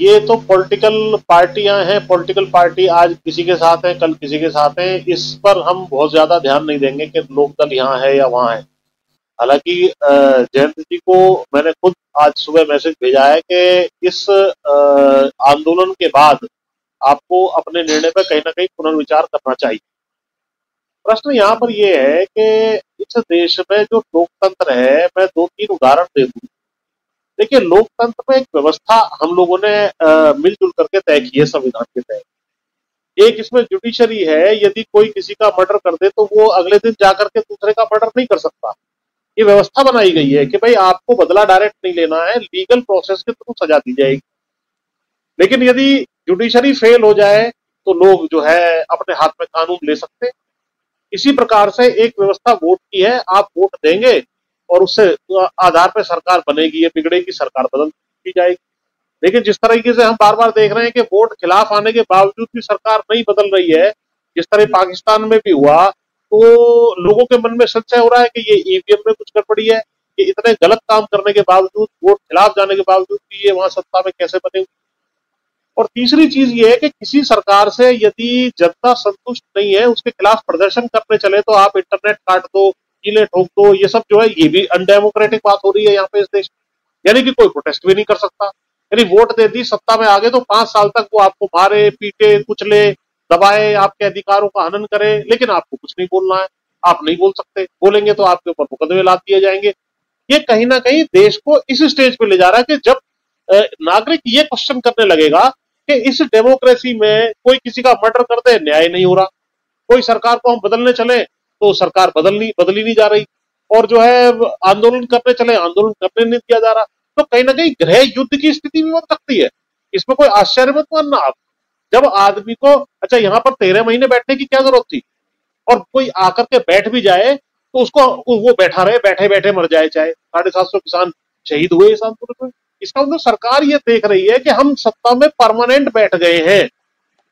ये तो पॉलिटिकल पार्टियां हैं, पॉलिटिकल पार्टी आज किसी के साथ है, कल किसी के साथ है, इस पर हम बहुत ज्यादा ध्यान नहीं देंगे कि लोकदल यहाँ है या वहां है। हालांकि जयंत जी को मैंने खुद आज सुबह मैसेज भेजा है कि इस आंदोलन के बाद आपको अपने निर्णय पर कहीं ना कहीं पुनर्विचार करना चाहिए। प्रश्न यहाँ पर यह है कि इस देश में जो लोकतंत्र है, मैं 2-3 उदाहरण दे दूं। देखिए, लोकतंत्र में एक व्यवस्था हम लोगों ने मिलजुल करके तय की है संविधान के तहत। एक इसमें जुडिशरी है, यदि कोई किसी का मर्डर कर दे तो वो अगले दिन जाकर के दूसरे का मर्डर नहीं कर सकता। ये व्यवस्था बनाई गई है कि भाई आपको बदला डायरेक्ट नहीं लेना है, लीगल प्रोसेस के थ्रू सजा दी जाएगी। लेकिन यदि जुडिशरी फेल हो जाए तो लोग जो है अपने हाथ में कानून ले सकते हैं। इसी प्रकार से एक व्यवस्था वोट की है, आप वोट देंगे और उससे आधार पर सरकार बनेगी या बिगड़ेगी, सरकार बदल दी जाएगी। लेकिन जिस तरीके से हम बार बार देख रहे हैं कि वोट खिलाफ आने के बावजूद भी सरकार नहीं बदल रही है, जिस तरह पाकिस्तान में भी हुआ, तो लोगों के मन में संशय हो रहा है कि ये ईवीएम में कुछ गड़बड़ी है, कि इतने गलत काम करने के बावजूद, वोट खिलाफ जाने के बावजूद भी ये वहां सत्ता में कैसे बने। और तीसरी चीज ये है कि किसी सरकार से यदि जनता संतुष्ट नहीं है, उसके खिलाफ प्रदर्शन करने चले तो आप इंटरनेट काट दो, कीले ठोक दो, ये सब जो है ये भी अनडेमोक्रेटिक बात हो रही है यहाँ पे इस देश में। यानी कि कोई प्रोटेस्ट भी नहीं कर सकता। यानी वोट दे दी, सत्ता में आ गए तो 5 साल तक वो आपको मारे, पीटे, कुचले, दबाए, आपके अधिकारों का हनन करे, लेकिन आपको कुछ नहीं बोलना है। आप नहीं बोल सकते, बोलेंगे तो आपके ऊपर मुकदमे ला दिए जाएंगे। ये कहीं ना कहीं देश को इस स्टेज पे ले जा रहा है कि जब नागरिक ये क्वेश्चन करने लगेगा कि इस डेमोक्रेसी में कोई किसी का मर्डर कर दे, न्याय नहीं हो रहा। कोई सरकार को हम बदलने चले तो सरकार बदली नहीं जा रही, और जो है आंदोलन करने चले, आंदोलन करने नहीं दिया जा रहा। तो कहीं ना कहीं गृह युद्ध की स्थिति भी बन सकती है। इसमें कोई आश्चर्य मत मानना आप। जब आदमी को, अच्छा यहाँ पर 13 महीने बैठने की क्या जरूरत थी, और कोई आकर के बैठ भी जाए तो उसको वो बैठा रहे, बैठे बैठे मर जाए, चाहे 750 किसान शहीद हुए इस आंदोलन में। इसका मतलब सरकार ये देख रही है कि हम सत्ता में परमानेंट बैठ गए हैं।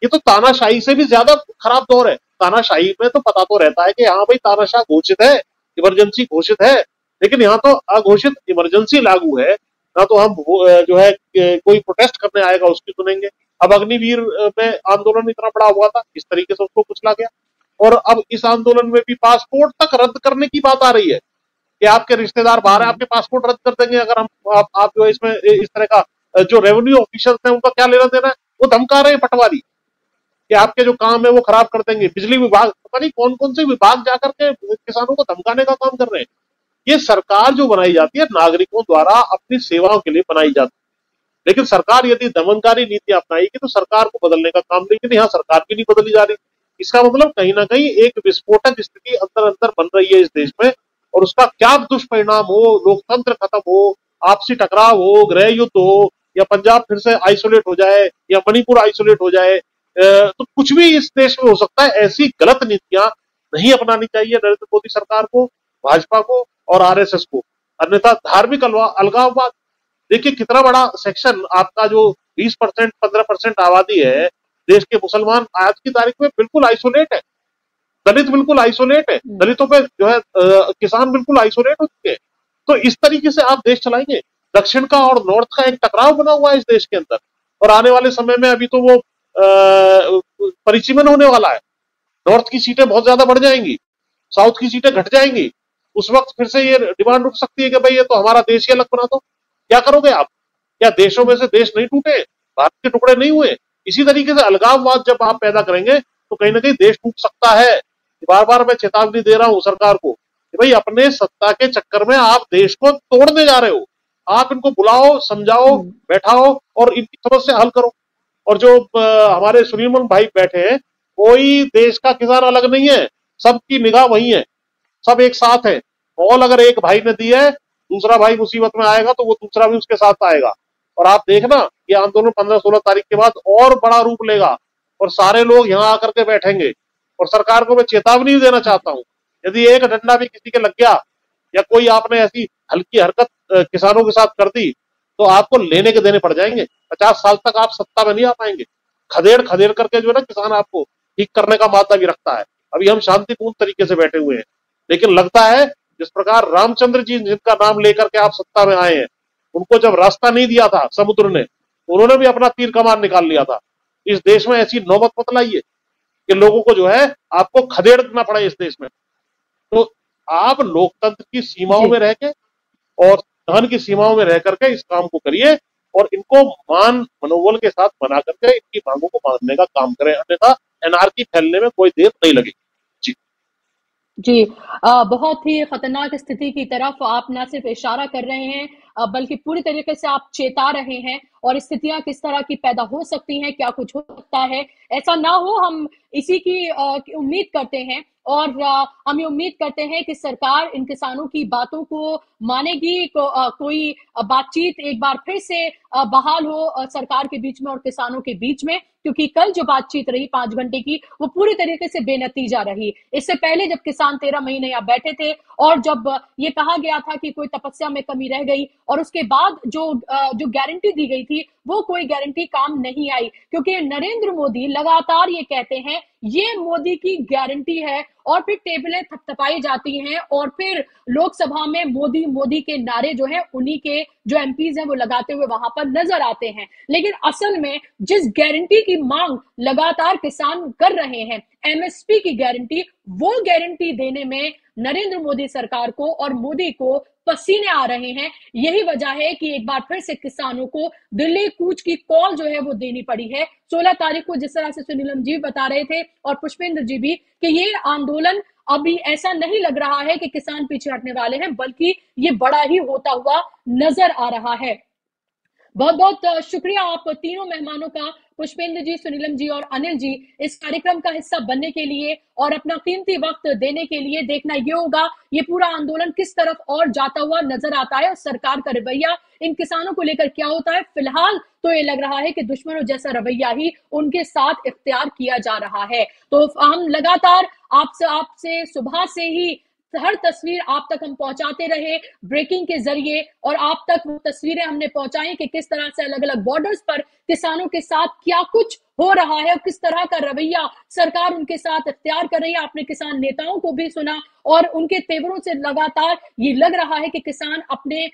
ये तो तानाशाही से भी ज्यादा खराब दौर है। तानाशाही में तो पता तो रहता है कि हाँ भाई तानाशाह घोषित है, इमरजेंसी घोषित है, लेकिन यहाँ तो अघोषित इमरजेंसी लागू है। ना तो हम जो है कोई प्रोटेस्ट करने आएगा उसकी सुनेंगे। अब अग्निवीर में आंदोलन इतना बड़ा हुआ था, इस तरीके से उसको कुचला गया, और अब इस आंदोलन में भी पासपोर्ट तक रद्द करने की बात आ रही है कि आपके रिश्तेदार बाहर है, आपके पासपोर्ट रद्द कर देंगे अगर हम आप जो है इसमें इस तरह का जो रेवेन्यू ऑफिसर्स हैं उनका क्या लेना देना है। वो धमका रहे हैं पटवारी कि आपके जो काम है वो खराब कर देंगे। बिजली विभाग, पता नहीं कौन कौन से विभाग जाकर के किसानों को धमकाने का काम कर रहे हैं। ये सरकार जो बनाई जाती है नागरिकों द्वारा अपनी सेवाओं के लिए बनाई जाती है, लेकिन सरकार यदि दमनकारी नीति अपनाएगी तो सरकार को बदलने का काम, लेकिन यहाँ सरकार भी नहीं बदली जा रही। इसका मतलब कहीं ना कहीं एक विस्फोटक स्थिति अंदर अंदर बन रही है इस देश में, और उसका क्या दुष्परिणाम हो, लोकतंत्र खत्म हो, आपसी टकराव हो, गृह युद्ध हो, या पंजाब फिर से आइसोलेट हो जाए, या मणिपुर आइसोलेट हो जाए, तो कुछ भी इस देश में हो सकता है। ऐसी गलत नीतियां नहीं अपनानी चाहिए नरेंद्र मोदी सरकार को, भाजपा को और आरएसएस को। अन्यथा धार्मिक अलगाववाद, देखिए कितना बड़ा सेक्शन आपका जो 20% 15% आबादी है देश के मुसलमान आज की तारीख में बिल्कुल आइसोलेट है। दलित बिल्कुल आइसोलेट है, दलितों पे जो है किसान बिल्कुल आइसोलेट हो चुके हैं। तो इस तरीके से आप देश चलाएंगे? दक्षिण का और नॉर्थ का एक टकराव बना हुआ है इस देश के अंदर, और आने वाले समय में अभी तो वो परिसीमन होने वाला है। नॉर्थ की सीटें बहुत ज्यादा बढ़ जाएंगी, साउथ की सीटें घट जाएंगी। उस वक्त फिर से ये डिमांड उठ सकती है कि भाई ये तो हमारा देश ही अलग बना दो। क्या करोगे आप? क्या देशों में से देश नहीं टूटे, भारत के टुकड़े नहीं हुए? इसी तरीके से अलगाववाद जब आप पैदा करेंगे तो कहीं ना कहीं देश टूट सकता है। बार बार मैं चेतावनी दे रहा हूं सरकार को कि भाई अपने सत्ता के चक्कर में आप देश को तोड़ने जा रहे हो। आप इनको बुलाओ, समझाओ, बैठाओ और इनकी समस्या हल करो। और जो हमारे सुनीलमन भाई बैठे हैं, कोई देश का किसान अलग नहीं है, सबकी निगाह वही है, सब एक साथ है। कॉल अगर एक भाई ने दी है, दूसरा भाई मुसीबत में आएगा तो वो दूसरा भी उसके साथ आएगा। और आप देखना ये आंदोलन 15-16 तारीख के बाद और बड़ा रूप लेगा और सारे लोग यहाँ आकर के बैठेंगे। और सरकार को मैं चेतावनी देना चाहता हूँ, यदि एक डंडा भी किसी के लग गया या कोई आपने ऐसी हल्की हरकत किसानों के साथ कर दी तो आपको लेने के देने पड़ जाएंगे। 50 साल तक आप सत्ता में नहीं आ पाएंगे। खदेड़ खदेड़ करके जो है ना किसान आपको ठीक करने का मादा भी रखता है। अभी हम शांतिपूर्ण तरीके से बैठे हुए हैं, लेकिन लगता है जिस प्रकार रामचंद्र जी जिनका नाम लेकर के आप सत्ता में आए हैं, उनको जब रास्ता नहीं दिया था समुद्र ने, उन्होंने भी अपना तीर कमान निकाल लिया था। इस देश में ऐसी नौबत मत लाइए कि लोगों को जो है आपको खदेड़ना पड़े इस देश में। तो आप लोकतंत्र की सीमाओं में रह के और धन की सीमाओं में रह करके इस काम को करिए और इनको मान मनोबल के साथ बना करके इनकी मांगों को मानने का काम करें, अन्यथा एनआरकी फैलने में कोई देर नहीं लगेगी। जी, बहुत ही खतरनाक स्थिति की तरफ आप न सिर्फ इशारा कर रहे हैं बल्कि पूरी तरीके से आप चेता रहे हैं, और स्थितियां किस तरह की पैदा हो सकती हैं, क्या कुछ हो सकता है, ऐसा ना हो, हम इसी की उम्मीद करते हैं। और हम ये उम्मीद करते हैं कि सरकार इन किसानों की बातों को मानेगी, कोई बातचीत एक बार फिर से बहाल हो सरकार के बीच में और किसानों के बीच में, क्योंकि कल जो बातचीत रही 5 घंटे की वो पूरी तरीके से बेनतीजा रही। इससे पहले जब किसान 13 महीने यहाँ बैठे थे और जब ये कहा गया था कि कोई तपस्या में कमी रह गई, और उसके बाद जो गारंटी दी गई थी वो कोई गारंटी काम नहीं आई, क्योंकि नरेंद्र मोदी लगातार ये कहते हैं ये मोदी की गारंटी है, और फिर टेबलें थपथपाई जाती हैं और फिर लोकसभा में मोदी मोदी के नारे जो है उन्हीं के जो एमपीज हैं वो लगाते हुए वहां पर नजर आते हैं। लेकिन असल में जिस गारंटी की मांग लगातार किसान कर रहे हैं, एमएसपी की गारंटी, वो गारंटी देने में नरेंद्र मोदी सरकार को और मोदी को पसीने आ रहे हैं। यही वजह है कि एक बार फिर से किसानों को दिल्ली कूच की कॉल जो है वो देनी पड़ी है 16 तारीख को, जिस तरह से सुनीलम जी बता रहे थे और पुष्पेंद्र जी भी, कि ये आंदोलन अभी ऐसा नहीं लग रहा है कि किसान पीछे हटने वाले हैं, बल्कि ये बड़ा ही होता हुआ नजर आ रहा है। बहुत बहुत शुक्रिया आप तीनों मेहमानों का, पुष्पेंद्र जी, सुनीलम जी और अनिल जी, इस कार्यक्रम का हिस्सा बनने के लिए और अपना कीमती वक्त देने के लिए। देखना ये होगा ये पूरा आंदोलन किस तरफ और जाता हुआ नजर आता है और सरकार का रवैया इन किसानों को लेकर क्या होता है। फिलहाल तो ये लग रहा है कि दुश्मनों जैसा रवैया ही उनके साथ इख्तियार किया जा रहा है। तो हम लगातार आपसे सुबह से ही हर तस्वीर आप तक हम पहुंचाते रहे ब्रेकिंग के जरिए, और आप तक वो तस्वीरें हमने पहुंचाई कि किस तरह से अलग अलग बॉर्डर्स पर किसानों के साथ क्या कुछ हो रहा है और किस तरह का रवैया सरकार उनके साथ इख्तियार कर रही है। आपने किसान नेताओं को भी सुना और उनके तेवरों से लगातार ये लग रहा है कि किसान अपने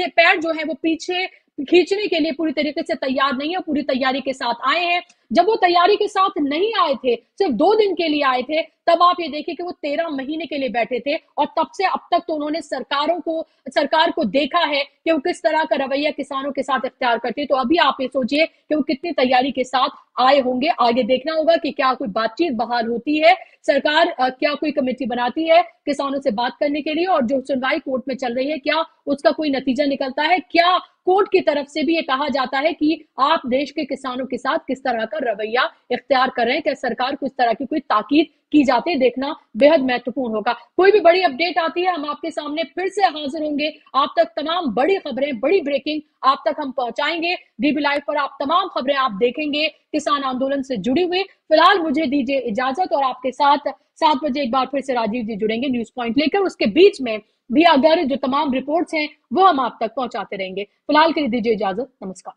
पैर जो है वो पीछे खींचने के लिए पूरी तरीके से तैयार नहीं है, पूरी तैयारी के साथ आए हैं। जब वो तैयारी के साथ नहीं आए थे, सिर्फ 2 दिन के लिए आए थे, तब आप ये देखिए कि वो 13 महीने के लिए बैठे थे, और तब से अब तक तो उन्होंने सरकार को देखा है कि वो किस तरह का रवैया किसानों के साथ इख्तियार करते हैं। तो अभी आप ये सोचिए कि वो कितनी तैयारी के साथ आए होंगे। आगे देखना होगा कि क्या कोई बातचीत बहाल होती है, सरकार क्या कोई कमेटी बनाती है किसानों से बात करने के लिए, और जो सुनवाई कोर्ट में चल रही है क्या उसका कोई नतीजा निकलता है, क्या कोर्ट की तरफ से भी ये कहा जाता है कि आप देश के किसानों के साथ किस तरह का रवैया इख्तियार कर रहे हैं, क्या सरकार को इस तरह की कोई ताकीद की जाती है, देखना बेहद महत्वपूर्ण होगा। कोई भी बड़ी अपडेट आती है हम आपके सामने फिर से हाजिर होंगे, आप तक तमाम बड़ी खबरें, बड़ी ब्रेकिंग आप तक हम पहुंचाएंगे। डीबी लाइव पर आप तमाम खबरें आप देखेंगे किसान आंदोलन से जुड़ी हुई। फिलहाल मुझे दीजिए इजाजत, और आपके साथ 7 बजे एक बार फिर से राजीव जी जुड़ेंगे न्यूज पॉइंट लेकर। उसके बीच में भी अगर जो तमाम रिपोर्ट्स हैं वो हम आप तक पहुंचाते रहेंगे। फिलहाल के लिए दीजिए इजाजत, नमस्कार।